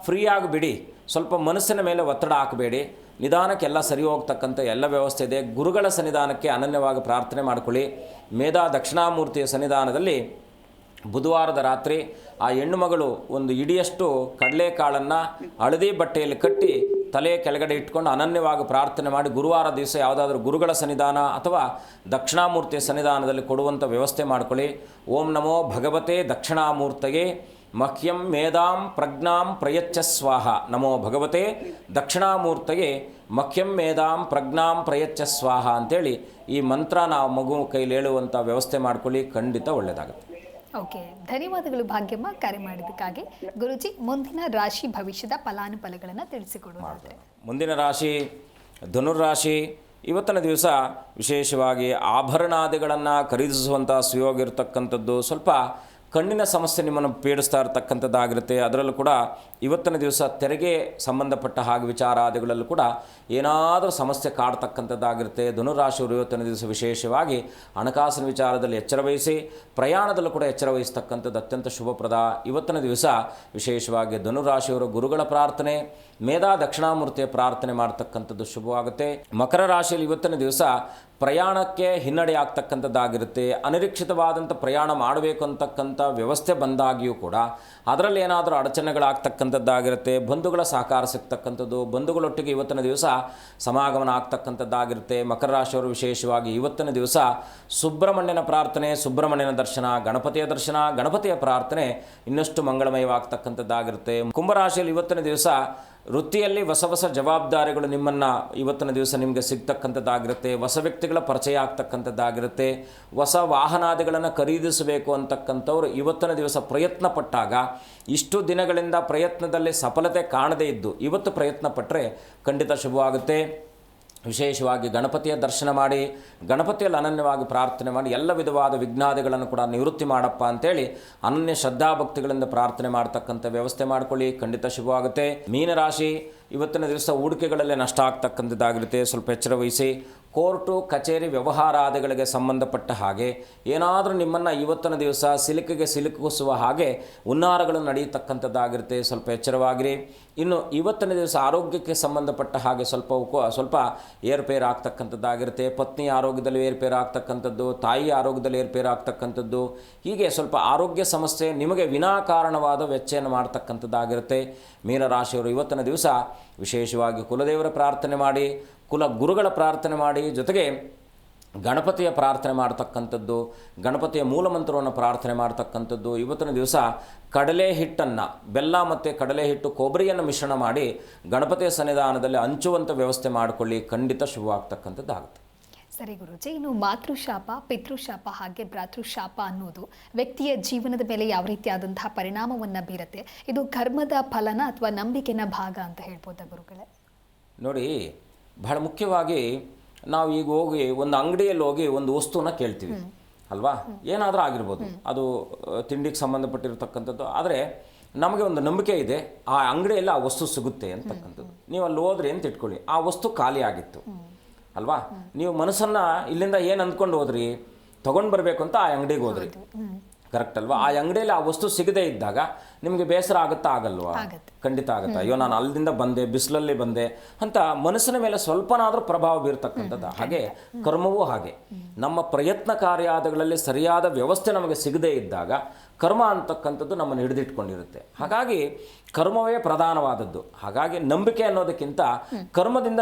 ಫ್ರೀಯಾಗಿ ಬಿಡಿ, ಸ್ವಲ್ಪ ಮನಸ್ಸಿನ ಮೇಲೆ ಒತ್ತಡ ಹಾಕಬೇಡಿ, ನಿಧಾನಕ್ಕೆ ಎಲ್ಲ ಸರಿ ಹೋಗ್ತಕ್ಕಂಥ ಎಲ್ಲ ವ್ಯವಸ್ಥೆ ಇದೆ. ಗುರುಗಳ ಸನ್ನಿಧಾನಕ್ಕೆ ಅನನ್ಯವಾಗಿ ಪ್ರಾರ್ಥನೆ ಮಾಡಿಕೊಳ್ಳಿ. ಮೇಧಾ ದಕ್ಷಿಣಾಮೂರ್ತಿಯ ಸನ್ನಿಧಾನದಲ್ಲಿ ಬುಧವಾರದ ರಾತ್ರಿ ಆ ಹೆಣ್ಣು ಮಗಳು ಒಂದು ಇಡಿಯಷ್ಟು ಕಡಲೆಕಾಳನ್ನು ಹಳದಿ ಬಟ್ಟೆಯಲ್ಲಿ ಕಟ್ಟಿ ತಲೆ ಕೆಳಗಡೆ ಇಟ್ಕೊಂಡು ಅನನ್ಯವಾಗಿ ಪ್ರಾರ್ಥನೆ ಮಾಡಿ ಗುರುವಾರ ದಿವಸ ಯಾವುದಾದ್ರೂ ಗುರುಗಳ ಸನ್ನಿಧಾನ ಅಥವಾ ದಕ್ಷಿಣಾಮೂರ್ತಿಯ ಸನ್ನಿಧಾನದಲ್ಲಿ ಕೊಡುವಂಥ ವ್ಯವಸ್ಥೆ ಮಾಡಿಕೊಳ್ಳಿ. ಓಂ ನಮೋ ಭಗವತೆ ದಕ್ಷಿಣಾಮೂರ್ತಯೇ ಮಹ್ಯಂ ಮೇಧಾಂ ಪ್ರಜ್ಞಾಂ ಪ್ರಯಚ್ಛ ಸ್ವಾಹ. ನಮೋ ಭಗವತೆ ದಕ್ಷಿಣಾಮೂರ್ತಯೇ ಮಹ್ಯಂ ಮೇಧಾಂ ಪ್ರಜ್ಞಾಂ ಪ್ರಯಚ್ಛ ಸ್ವಾಹ ಅಂತೇಳಿ ಈ ಮಂತ್ರ ನಾವು ಮಗು ಕೈಲಿ ಹೇಳುವಂಥ ವ್ಯವಸ್ಥೆ ಮಾಡ್ಕೊಳ್ಳಿ, ಖಂಡಿತ ಒಳ್ಳೆಯದಾಗುತ್ತೆ. ಓಕೆ, ಧನ್ಯವಾದಗಳು ಭಾಗ್ಯಮ್ಮ ಕರೆ ಮಾಡಿದ್ದಕ್ಕಾಗಿ. ಗುರುಜಿ, ಮುಂದಿನ ರಾಶಿ ಭವಿಷ್ಯದ ಫಲಾನುಫಲಗಳನ್ನು ತಿಳಿಸಿಕೊಡುವುದಾದ್ರೆ? ಮುಂದಿನ ರಾಶಿ ಧನುರ್ರಾಶಿ. ಇವತ್ತಿನ ದಿವಸ ವಿಶೇಷವಾಗಿ ಆಭರಣಾದಿಗಳನ್ನು ಖರೀದಿಸುವಂಥ ಸುಯೋಗ ಇರತಕ್ಕಂಥದ್ದು. ಸ್ವಲ್ಪ ಕಣ್ಣಿನ ಸಮಸ್ಯೆ ನಿಮ್ಮನ್ನು ಪೀಡಿಸ್ತಾ ಇರತಕ್ಕಂಥದ್ದಾಗಿರುತ್ತೆ. ಅದರಲ್ಲೂ ಕೂಡ ಇವತ್ತಿನ ದಿವಸ ತೆರಿಗೆ ಸಂಬಂಧಪಟ್ಟ ಹಾಗೆ ವಿಚಾರಾದಿಗಳಲ್ಲೂ ಕೂಡ ಏನಾದರೂ ಸಮಸ್ಯೆ ಕಾಡ್ತಕ್ಕಂಥದ್ದಾಗಿರುತ್ತೆ. ಧನುರಾಶಿಯವರು ಇವತ್ತಿನ ದಿವಸ ವಿಶೇಷವಾಗಿ ಹಣಕಾಸಿನ ವಿಚಾರದಲ್ಲಿ ಎಚ್ಚರ ವಹಿಸಿ, ಪ್ರಯಾಣದಲ್ಲೂ ಕೂಡ ಎಚ್ಚರ ವಹಿಸ್ತಕ್ಕಂಥದ್ದು ಅತ್ಯಂತ ಶುಭಪ್ರದ. ಇವತ್ತಿನ ದಿವಸ ವಿಶೇಷವಾಗಿ ಧನುರಾಶಿಯವರು ಗುರುಗಳ ಪ್ರಾರ್ಥನೆ, ಮೇಧಾ ದಕ್ಷಿಣಾಮೂರ್ತಿಯ ಪ್ರಾರ್ಥನೆ ಮಾಡ್ತಕ್ಕಂಥದ್ದು ಶುಭವಾಗುತ್ತೆ. ಮಕರ ರಾಶಿಯಲ್ಲಿ ಇವತ್ತಿನ ದಿವಸ ಪ್ರಯಾಣಕ್ಕೆ ಹಿನ್ನಡೆ ಆಗ್ತಕ್ಕಂಥದ್ದಾಗಿರುತ್ತೆ. ಅನಿರೀಕ್ಷಿತವಾದಂಥ ಪ್ರಯಾಣ ಮಾಡಬೇಕು ಅಂತಕ್ಕಂಥ ವ್ಯವಸ್ಥೆ ಬಂದಾಗಿಯೂ ಕೂಡ ಅದರಲ್ಲಿ ಏನಾದರೂ ಅಡಚಣೆಗಳಾಗ್ತಕ್ಕಂಥದ್ದಾಗಿರುತ್ತೆ. ಬಂಧುಗಳ ಸಹಕಾರ ಸಿಗ್ತಕ್ಕಂಥದ್ದು, ಬಂಧುಗಳೊಟ್ಟಿಗೆ ಇವತ್ತಿನ ದಿವಸ ಸಮಾಗಮನ ಆಗ್ತಕ್ಕಂಥದ್ದಾಗಿರುತ್ತೆ. ಮಕರ ರಾಶಿಯವರು ವಿಶೇಷವಾಗಿ ಇವತ್ತಿನ ದಿವಸ ಸುಬ್ರಹ್ಮಣ್ಯನ ಪ್ರಾರ್ಥನೆ, ಸುಬ್ರಹ್ಮಣ್ಯನ ದರ್ಶನ, ಗಣಪತಿಯ ದರ್ಶನ, ಗಣಪತಿಯ ಪ್ರಾರ್ಥನೆ ಇನ್ನಷ್ಟು ಮಂಗಳಮಯವಾಗ್ತಕ್ಕಂಥದ್ದಾಗಿರುತ್ತೆ. ಕುಂಭರಾಶಿಯಲ್ಲಿ ಇವತ್ತಿನ ದಿವಸ ವೃತ್ತಿಯಲ್ಲಿ ಹೊಸ ಹೊಸ ಜವಾಬ್ದಾರಿಗಳು ನಿಮ್ಮನ್ನು ಇವತ್ತಿನ ದಿವಸ ನಿಮಗೆ ಸಿಗ್ತಕ್ಕಂಥದ್ದಾಗಿರುತ್ತೆ. ಹೊಸ ವ್ಯಕ್ತಿಗಳ ಪರಿಚಯ ಆಗ್ತಕ್ಕಂಥದ್ದಾಗಿರುತ್ತೆ. ಹೊಸ ವಾಹನಾದಿಗಳನ್ನು ಖರೀದಿಸಬೇಕು ಅಂತಕ್ಕಂಥವ್ರು ಇವತ್ತಿನ ದಿವಸ ಪ್ರಯತ್ನ ಪಟ್ಟಾಗ ಇಷ್ಟು ದಿನಗಳಿಂದ ಪ್ರಯತ್ನದಲ್ಲಿ ಸಫಲತೆ ಕಾಣದೇ ಇದ್ದು ಇವತ್ತು ಪ್ರಯತ್ನ ಪಟ್ಟರೆ ಖಂಡಿತ ಶುಭವಾಗುತ್ತೆ. ವಿಶೇಷವಾಗಿ ಗಣಪತಿಯ ದರ್ಶನ ಮಾಡಿ, ಗಣಪತಿಯಲ್ಲಿ ಅನನ್ಯವಾಗಿ ಪ್ರಾರ್ಥನೆ ಮಾಡಿ ಎಲ್ಲ ವಿಧವಾದ ವಿಘ್ನಾದಿಗಳನ್ನು ಕೂಡ ನಿವೃತ್ತಿ ಮಾಡಪ್ಪ ಅಂತೇಳಿ ಅನನ್ಯ ಶ್ರದ್ಧಾಭಕ್ತಿಗಳಿಂದ ಪ್ರಾರ್ಥನೆ ಮಾಡ್ತಕ್ಕಂಥ ವ್ಯವಸ್ಥೆ ಮಾಡಿಕೊಳ್ಳಿ, ಖಂಡಿತ ಶುಭವಾಗುತ್ತೆ. ಮೀನರಾಶಿ ಇವತ್ತಿನ ದಿವಸ ಹೂಡಿಕೆಗಳಲ್ಲೇ ನಷ್ಟ ಆಗ್ತಕ್ಕಂಥದ್ದಾಗಿರುತ್ತೆ. ಸ್ವಲ್ಪ ಎಚ್ಚರ ವಹಿಸಿ. ಕೋರ್ಟು ಕಚೇರಿ ವ್ಯವಹಾರಾದಿಗಳಿಗೆ ಸಂಬಂಧಪಟ್ಟ ಹಾಗೆ ಏನಾದರೂ ನಿಮ್ಮನ್ನು ಇವತ್ತಿನ ದಿವಸ ಸಿಲುಕಿಸುವ ಹಾಗೆ ಹುನ್ನಾರಗಳು ನಡೆಯತಕ್ಕಂಥದ್ದಾಗಿರುತ್ತೆ. ಸ್ವಲ್ಪ ಎಚ್ಚರವಾಗಿರಿ. ಇನ್ನು ಇವತ್ತಿನ ದಿವಸ ಆರೋಗ್ಯಕ್ಕೆ ಸಂಬಂಧಪಟ್ಟ ಹಾಗೆ ಸ್ವಲ್ಪ ಏರ್ಪೇರು ಆಗ್ತಕ್ಕಂಥದ್ದಾಗಿರುತ್ತೆ. ಪತ್ನಿ ಆರೋಗ್ಯದಲ್ಲಿ ಏರ್ಪೇರು ಆಗ್ತಕ್ಕಂಥದ್ದು, ತಾಯಿ ಆರೋಗ್ಯದಲ್ಲಿ ಏರ್ಪೇರು ಆಗ್ತಕ್ಕಂಥದ್ದು, ಹೀಗೆ ಸ್ವಲ್ಪ ಆರೋಗ್ಯ ಸಮಸ್ಯೆ ನಿಮಗೆ ವಿನಾಕಾರಣವಾದ ವೆಚ್ಚವನ್ನು ಮಾಡ್ತಕ್ಕಂಥದ್ದಾಗಿರುತ್ತೆ. ಮೀನರಾಶಿಯವರು ಇವತ್ತಿನ ದಿವಸ ವಿಶೇಷವಾಗಿ ಕುಲದೇವರ ಪ್ರಾರ್ಥನೆ ಮಾಡಿ, ಕುಲ ಗುರುಗಳ ಪ್ರಾರ್ಥನೆ ಮಾಡಿ, ಜೊತೆಗೆ ಗಣಪತಿಯ ಪ್ರಾರ್ಥನೆ ಮಾಡ್ತಕ್ಕಂಥದ್ದು, ಗಣಪತಿಯ ಮೂಲಮಂತ್ರವನ್ನು ಪ್ರಾರ್ಥನೆ ಮಾಡ್ತಕ್ಕಂಥದ್ದು. ಇವತ್ತಿನ ದಿವಸ ಕಡಲೆ ಹಿಟ್ಟನ್ನು, ಬೆಲ್ಲ ಮತ್ತು ಕಡಲೆ ಹಿಟ್ಟು ಕೊಬ್ಬರಿಯನ್ನು ಮಿಶ್ರಣ ಮಾಡಿ ಗಣಪತಿಯ ಸನ್ನಿಧಾನದಲ್ಲಿ ಹಂಚುವಂಥ ವ್ಯವಸ್ಥೆ ಮಾಡಿಕೊಳ್ಳಿ, ಖಂಡಿತ ಶುಭವಾಗ್ತಕ್ಕಂಥದ್ದಾಗುತ್ತೆ. ಸರಿ ಗುರುಜಿ, ಇನ್ನು ಮಾತೃಶಾಪ, ಪಿತೃಶಾಪ ಹಾಗೆ ಭ್ರಾತೃಶಾಪ ಅನ್ನೋದು ವ್ಯಕ್ತಿಯ ಜೀವನದ ಮೇಲೆ ಯಾವ ರೀತಿಯಾದಂತಹ ಪರಿಣಾಮವನ್ನು ಬೀರುತ್ತೆ? ಇದು ಕರ್ಮದ ಫಲನ ಅಥವಾ ನಂಬಿಕೆನ ಭಾಗ ಅಂತ ಹೇಳ್ಬೋದಾ ಗುರುಗಳೇ? ನೋಡಿ, ಬಹಳ ಮುಖ್ಯವಾಗಿ ನಾವು ಈಗ ಹೋಗಿ ಒಂದು ಅಂಗಡಿಯಲ್ಲಿ ಹೋಗಿ ಒಂದು ವಸ್ತುನ ಕೇಳ್ತೀವಿ ಅಲ್ವಾ, ಏನಾದರೂ ಆಗಿರ್ಬೋದು, ಅದು ತಿಂಡಿಗೆ ಸಂಬಂಧಪಟ್ಟಿರ್ತಕ್ಕಂಥದ್ದು. ಆದರೆ ನಮಗೆ ಒಂದು ನಂಬಿಕೆ ಇದೆ ಆ ಅಂಗಡಿಯಲ್ಲಿ ಆ ವಸ್ತು ಸಿಗುತ್ತೆ ಅಂತಕ್ಕಂಥದ್ದು. ನೀವು ಅಲ್ಲಿ ಹೋದ್ರಿ ಅಂತ ಇಟ್ಕೊಳ್ಳಿ, ಆ ವಸ್ತು ಖಾಲಿ ಆಗಿತ್ತು ಅಲ್ವಾ, ನೀವು ಮನಸ್ಸನ್ನು ಇಲ್ಲಿಂದ ಏನು ಅಂದ್ಕೊಂಡು ಹೋದ್ರಿ, ತೊಗೊಂಡು ಬರಬೇಕು ಅಂತ ಆ ಅಂಗಡಿಗೆ ಹೋದ್ರಿ, ಕರೆಕ್ಟ್ ಅಲ್ವಾ? ಆ ಅಂಗಡಿಯಲ್ಲಿ ಆ ವಸ್ತು ಸಿಗದೇ ಇದ್ದಾಗ ನಿಮಗೆ ಬೇಸರ ಆಗುತ್ತಾ? ಆಗಲ್ವಾ? ಖಂಡಿತ ಆಗುತ್ತೆ. ಅಯ್ಯೋ, ನಾನು ಅಲ್ಲಿಂದ ಬಂದೆ, ಬಿಸಿಲಲ್ಲಿ ಬಂದೆ ಅಂತ ಮನಸ್ಸಿನ ಮೇಲೆ ಸ್ವಲ್ಪನಾದರೂ ಪ್ರಭಾವ ಬೀರ್ತಕ್ಕಂಥದ್ದು. ಹಾಗೆ ಕರ್ಮವೂ ಹಾಗೆ. ನಮ್ಮ ಪ್ರಯತ್ನ ಕಾರ್ಯಾದಿಗಳಲ್ಲಿ ಸರಿಯಾದ ವ್ಯವಸ್ಥೆ ನಮಗೆ ಸಿಗದೇ ಇದ್ದಾಗ ಕರ್ಮ ಅಂತಕ್ಕಂಥದ್ದು ನಮ್ಮನ್ನು ಹಿಡಿದಿಟ್ಕೊಂಡಿರುತ್ತೆ. ಹಾಗಾಗಿ ಕರ್ಮವೇ ಪ್ರಧಾನವಾದದ್ದು. ಹಾಗಾಗಿ ನಂಬಿಕೆ ಅನ್ನೋದಕ್ಕಿಂತ ಕರ್ಮದಿಂದ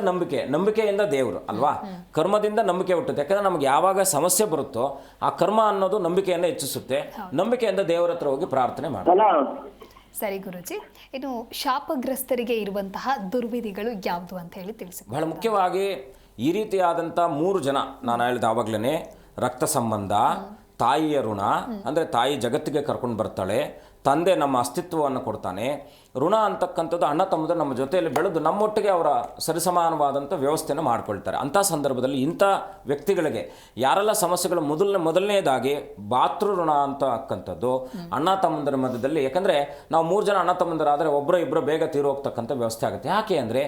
ನಂಬಿಕೆಯಿಂದ ದೇವರು ಅಲ್ವಾ, ಕರ್ಮದಿಂದ ನಂಬಿಕೆ ಹುಟ್ಟುತ್ತೆ. ಯಾಕಂದರೆ ನಮಗೆ ಯಾವಾಗ ಸಮಸ್ಯೆ ಬರುತ್ತೋ ಆ ಕರ್ಮ ಅನ್ನೋದು ನಂಬಿಕೆಯನ್ನು ಹೆಚ್ಚಿಸುತ್ತೆ. ನಂಬಿಕೆಯಿಂದ ದೇವರ ಹತ್ರ ಹೋಗಿ ಪ್ರಾರ್ಥನೆ ಮಾಡಿ. ಸರಿ ಗುರುಜಿ, ಇನ್ನು ಶಾಪಗ್ರಸ್ತರಿಗೆ ಇರುವಂತಹ ದುರ್ವಿಧಿಗಳು ಯಾವುದು ಅಂತ ಹೇಳಿ ತಿಳಿಸಿ. ಬಹಳ ಮುಖ್ಯವಾಗಿ ಈ ರೀತಿಯಾದಂಥ 3 ಜನ ನಾನು ಹೇಳಿದ ಆವಾಗಲೇ, ರಕ್ತ ಸಂಬಂಧ, ತಾಯಿಯ ಋಣ ಅಂದರೆ ತಾಯಿ ಜಗತ್ತಿಗೆ ಕರ್ಕೊಂಡು ಬರ್ತಾಳೆ, ತಂದೆ ನಮ್ಮ ಅಸ್ತಿತ್ವವನ್ನು ಕೊಡ್ತಾನೆ, ಋಣ ಅಂತಕ್ಕಂಥದ್ದು ಅಣ್ಣ ತಮ್ಮದು ನಮ್ಮ ಜೊತೆಯಲ್ಲಿ ಬೆಳೆದು ನಮ್ಮೊಟ್ಟಿಗೆ ಅವರ ಸರಿಸಮಾನವಾದಂಥ ವ್ಯವಸ್ಥೆಯನ್ನು ಮಾಡ್ಕೊಳ್ತಾರೆ. ಅಂಥ ಸಂದರ್ಭದಲ್ಲಿ ಇಂಥ ವ್ಯಕ್ತಿಗಳಿಗೆ ಯಾರೆಲ್ಲ ಸಮಸ್ಯೆಗಳು ಮೊದಲನೇದಾಗಿ ಭಾತೃ ಋಣ ಅಂತಕ್ಕಂಥದ್ದು ಅಣ್ಣ ತಮ್ಮಂದರ ಮಧ್ಯದಲ್ಲಿ, ಯಾಕಂದರೆ ನಾವು 3 ಜನ ಅಣ್ಣ ತಮ್ಮಂದರಾದರೆ ಒಬ್ಬರು ಇಬ್ಬರು ಬೇಗ ತೀರು ಹೋಗ್ತಕ್ಕಂಥ ವ್ಯವಸ್ಥೆ ಆಗುತ್ತೆ. ಯಾಕೆ ಅಂದರೆ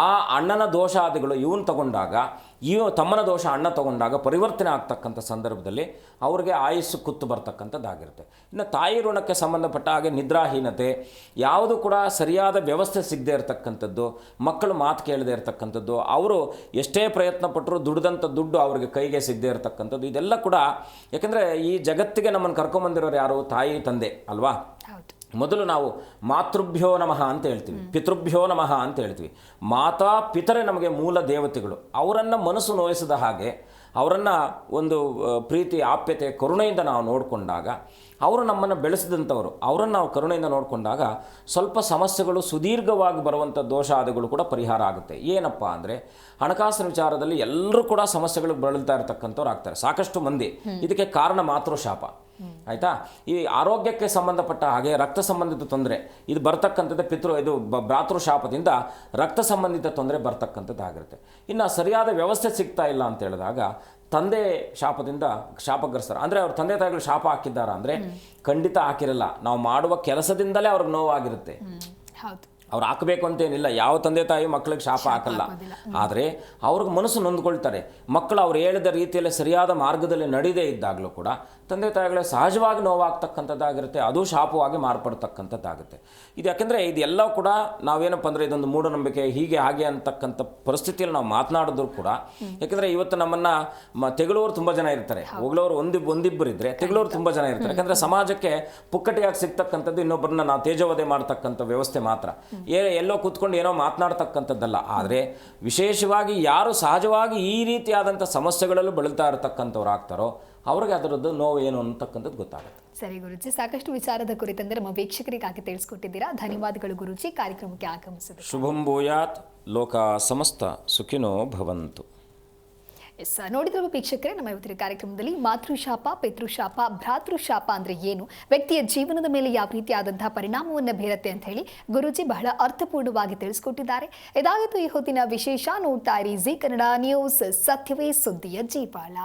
ಆ ಅಣ್ಣನ ದೋಷಾದಿಗಳು ಇವನು ತಗೊಂಡಾಗ, ತಮ್ಮನ ದೋಷ ಅಣ್ಣ ತಗೊಂಡಾಗ ಪರಿವರ್ತನೆ ಆಗ್ತಕ್ಕಂಥ ಸಂದರ್ಭದಲ್ಲಿ ಅವ್ರಿಗೆ ಆಯುಸ್ಸು ಕುತ್ತು ಬರ್ತಕ್ಕಂಥದ್ದಾಗಿರುತ್ತೆ. ಇನ್ನು ತಾಯಿ ಋಣಕ್ಕೆ ಸಂಬಂಧಪಟ್ಟ ಹಾಗೆ ನಿದ್ರಾಹೀನತೆ, ಯಾವುದು ಕೂಡ ಸರಿಯಾದ ವ್ಯವಸ್ಥೆ ಸಿಗದೆ ಇರತಕ್ಕಂಥದ್ದು, ಮಕ್ಕಳು ಮಾತು ಕೇಳದೆ ಇರತಕ್ಕಂಥದ್ದು, ಅವರು ಎಷ್ಟೇ ಪ್ರಯತ್ನ ಪಟ್ಟರು ದುಡ್ದಂಥ ದುಡ್ಡು ಅವ್ರಿಗೆ ಕೈಗೆ ಸಿಗದೆ ಇರತಕ್ಕಂಥದ್ದು, ಇದೆಲ್ಲ ಕೂಡ ಯಾಕೆಂದರೆ ಈ ಜಗತ್ತಿಗೆ ನಮ್ಮನ್ನು ಕರ್ಕೊಂಬಂದಿರೋರು ಯಾರು? ತಾಯಿ ತಂದೆ ಅಲ್ವಾ. ಮೊದಲು ನಾವು ಮಾತೃಭ್ಯೋ ನಮಃ ಅಂತ ಹೇಳ್ತೀವಿ, ಪಿತೃಭ್ಯೋ ನಮಃ ಅಂತ ಹೇಳ್ತೀವಿ. ಮಾತಾ ಪಿತರೆ ನಮಗೆ ಮೂಲ ದೇವತೆಗಳು. ಅವರನ್ನು ಮನಸ್ಸು ನೋಯಿಸಿದ ಹಾಗೆ, ಅವರನ್ನು ಒಂದು ಪ್ರೀತಿ ಆಪ್ಯತೆ ಕರುಣೆಯಿಂದ ನಾವು ನೋಡಿಕೊಂಡಾಗ, ಅವರು ನಮ್ಮನ್ನು ಬೆಳೆಸಿದಂಥವರು, ಅವರನ್ನು ನಾವು ಕರುಣೆಯಿಂದ ನೋಡಿಕೊಂಡಾಗ ಸ್ವಲ್ಪ ಸಮಸ್ಯೆಗಳು ಸುದೀರ್ಘವಾಗಿ ಬರುವಂಥ ದೋಷಾದಿಗಳು ಕೂಡ ಪರಿಹಾರ ಆಗುತ್ತೆ. ಏನಪ್ಪ ಅಂದರೆ ಹಣಕಾಸಿನ ವಿಚಾರದಲ್ಲಿ ಎಲ್ಲರೂ ಕೂಡ ಸಮಸ್ಯೆಗಳು ಬಳಲ್ತಾ ಇರತಕ್ಕಂಥವ್ರು ಆಗ್ತಾರೆ, ಸಾಕಷ್ಟು ಮಂದಿ. ಇದಕ್ಕೆ ಕಾರಣ ಮಾತೃಶಾಪ. ಆಯಿತಾ. ಈ ಆರೋಗ್ಯಕ್ಕೆ ಸಂಬಂಧಪಟ್ಟ ಹಾಗೆ ರಕ್ತ ಸಂಬಂಧಿತ ತೊಂದರೆ ಇದು ಬರ್ತಕ್ಕಂಥದ್ದು ಭ್ರಾತೃಶಾಪದಿಂದ ರಕ್ತ ಸಂಬಂಧಿತ ತೊಂದರೆ ಬರ್ತಕ್ಕಂಥದ್ದಾಗಿರುತ್ತೆ. ಇನ್ನು ಸರಿಯಾದ ವ್ಯವಸ್ಥೆ ಸಿಗ್ತಾ ಇಲ್ಲ ಅಂತ ಹೇಳಿದಾಗ ತಂದೆ ಶಾಪದಿಂದ ಶಾಪಗ್ರಸ್ತರ, ಅಂದರೆ ಅವ್ರ ತಂದೆ ತಾಯಿಗಳು ಶಾಪ ಹಾಕಿದ್ದಾರಾ ಅಂದರೆ ಖಂಡಿತ ಹಾಕಿರಲ್ಲ. ನಾವು ಮಾಡುವ ಕೆಲಸದಿಂದಲೇ ಅವ್ರಿಗೆ ನೋವಾಗಿರುತ್ತೆ. ಅವ್ರು ಹಾಕಬೇಕು ಅಂತೇನಿಲ್ಲ, ಯಾವ ತಂದೆ ತಾಯಿ ಮಕ್ಕಳಿಗೆ ಶಾಪ ಹಾಕಲ್ಲ. ಆದರೆ ಅವ್ರಿಗೆ ಮನಸ್ಸು ನೊಂದ್ಕೊಳ್ತಾರೆ. ಮಕ್ಕಳು ಅವ್ರು ಹೇಳಿದ ರೀತಿಯಲ್ಲಿ ಸರಿಯಾದ ಮಾರ್ಗದಲ್ಲಿ ನಡೆಯದೇ ಇದ್ದಾಗಲೂ ಕೂಡ ತಂದೆ ತಾಯಿಗಳೇ ಸಹಜವಾಗಿ ನೋವಾಗ್ತಕ್ಕಂಥದ್ದಾಗಿರುತ್ತೆ, ಅದು ಶಾಪವಾಗಿ ಮಾರ್ಪಡ್ತಕ್ಕಂಥದ್ದಾಗುತ್ತೆ. ಇದು ಯಾಕೆಂದರೆ ಇದೆಲ್ಲ ಕೂಡ ನಾವೇನಪ್ಪ ಅಂದರೆ ಇದೊಂದು ಮೂಢನಂಬಿಕೆ ಹೀಗೆ ಹಾಗೆ ಅಂತಕ್ಕಂಥ ಪರಿಸ್ಥಿತಿಯಲ್ಲಿ ನಾವು ಮಾತನಾಡಿದ್ರು ಕೂಡ, ಯಾಕೆಂದರೆ ಇವತ್ತು ನಮ್ಮನ್ನು ತೆಗಳೋರು ತುಂಬ ಜನ ಇರ್ತಾರೆ, ಹೊಗಳೋರು ಒಂದಿಬ್ಬರು ಇದ್ದರೆ ತೆಗಳೋರು ತುಂಬ ಜನ ಇರ್ತಾರೆ. ಯಾಕಂದರೆ ಸಮಾಜಕ್ಕೆ ಪುಕ್ಕಟಿಯಾಗಿ ಸಿಗ್ತಕ್ಕಂಥದ್ದು ಇನ್ನೊಬ್ಬರನ್ನ ನಾವು ತೇಜೋವಧೆ ಮಾಡ್ತಕ್ಕಂಥ ವ್ಯವಸ್ಥೆ ಮಾತ್ರ, ಎಲ್ಲೋ ಕೂತ್ಕೊಂಡು ಏನೋ ಮಾತನಾಡ್ತಕ್ಕಂಥದ್ದಲ್ಲ. ಆದರೆ ವಿಶೇಷವಾಗಿ ಯಾರು ಸಹಜವಾಗಿ ಈ ರೀತಿಯಾದಂಥ ಸಮಸ್ಯೆಗಳಲ್ಲೂ ಬಳಲ್ತಾ ಇರತಕ್ಕಂಥವ್ರು ಆಗ್ತಾರೋ ಅವ್ರಿಗೆ ಅದರದ್ದು ನೋವು ಏನು ಅಂತಕ್ಕಂಥದ್ದು ಗೊತ್ತಾಗುತ್ತೆ. ಸರಿ ಗುರುಜಿ, ಸಾಕಷ್ಟು ವಿಚಾರದ ಕುರಿತಂತೆ ನಮ್ಮ ವೀಕ್ಷಕರಿಗಾಗಿ ತಿಳಿಸ್ಕೊಟ್ಟಿದ್ದೀರಾ. ಧನ್ಯವಾದಗಳು ಗುರುಜಿ, ಕಾರ್ಯಕ್ರಮಕ್ಕೆ ಆಗಮಿಸಿದ. ಶುಭಂ ಭೂಯಾತ್, ಲೋಕ ಸಮಸ್ತ ಸುಖಿನೋ ಭವಂತು. ಎಸ್, ನೋಡಿದ್ರು ವೀಕ್ಷಕರೇ, ನಮ್ಮ ಇವತ್ತಿನ ಕಾರ್ಯಕ್ರಮದಲ್ಲಿ ಮಾತೃಶಾಪ, ಪಿತೃಶಾಪ, ಭ್ರಾತೃಶಾಪ ಅಂದರೆ ಏನು, ವ್ಯಕ್ತಿಯ ಜೀವನದ ಮೇಲೆ ಯಾವ ರೀತಿಯಾದಂತಹ ಪರಿಣಾಮವನ್ನು ಬೀರುತ್ತೆ ಅಂತ ಹೇಳಿ ಗುರುಜಿ ಬಹಳ ಅರ್ಥಪೂರ್ಣವಾಗಿ ತಿಳಿಸ್ಕೊಟ್ಟಿದ್ದಾರೆ. ಇದಾಗಿತ್ತು ಈ ಹೊತ್ತಿನ ವಿಶೇಷ. ನೋಡ್ತಾ ಇರಿ ಜೀ ಕನ್ನಡ ನ್ಯೂಸ್, ಸತ್ಯವೇ ಸುದ್ದಿಯ ಜೀವಾಳ.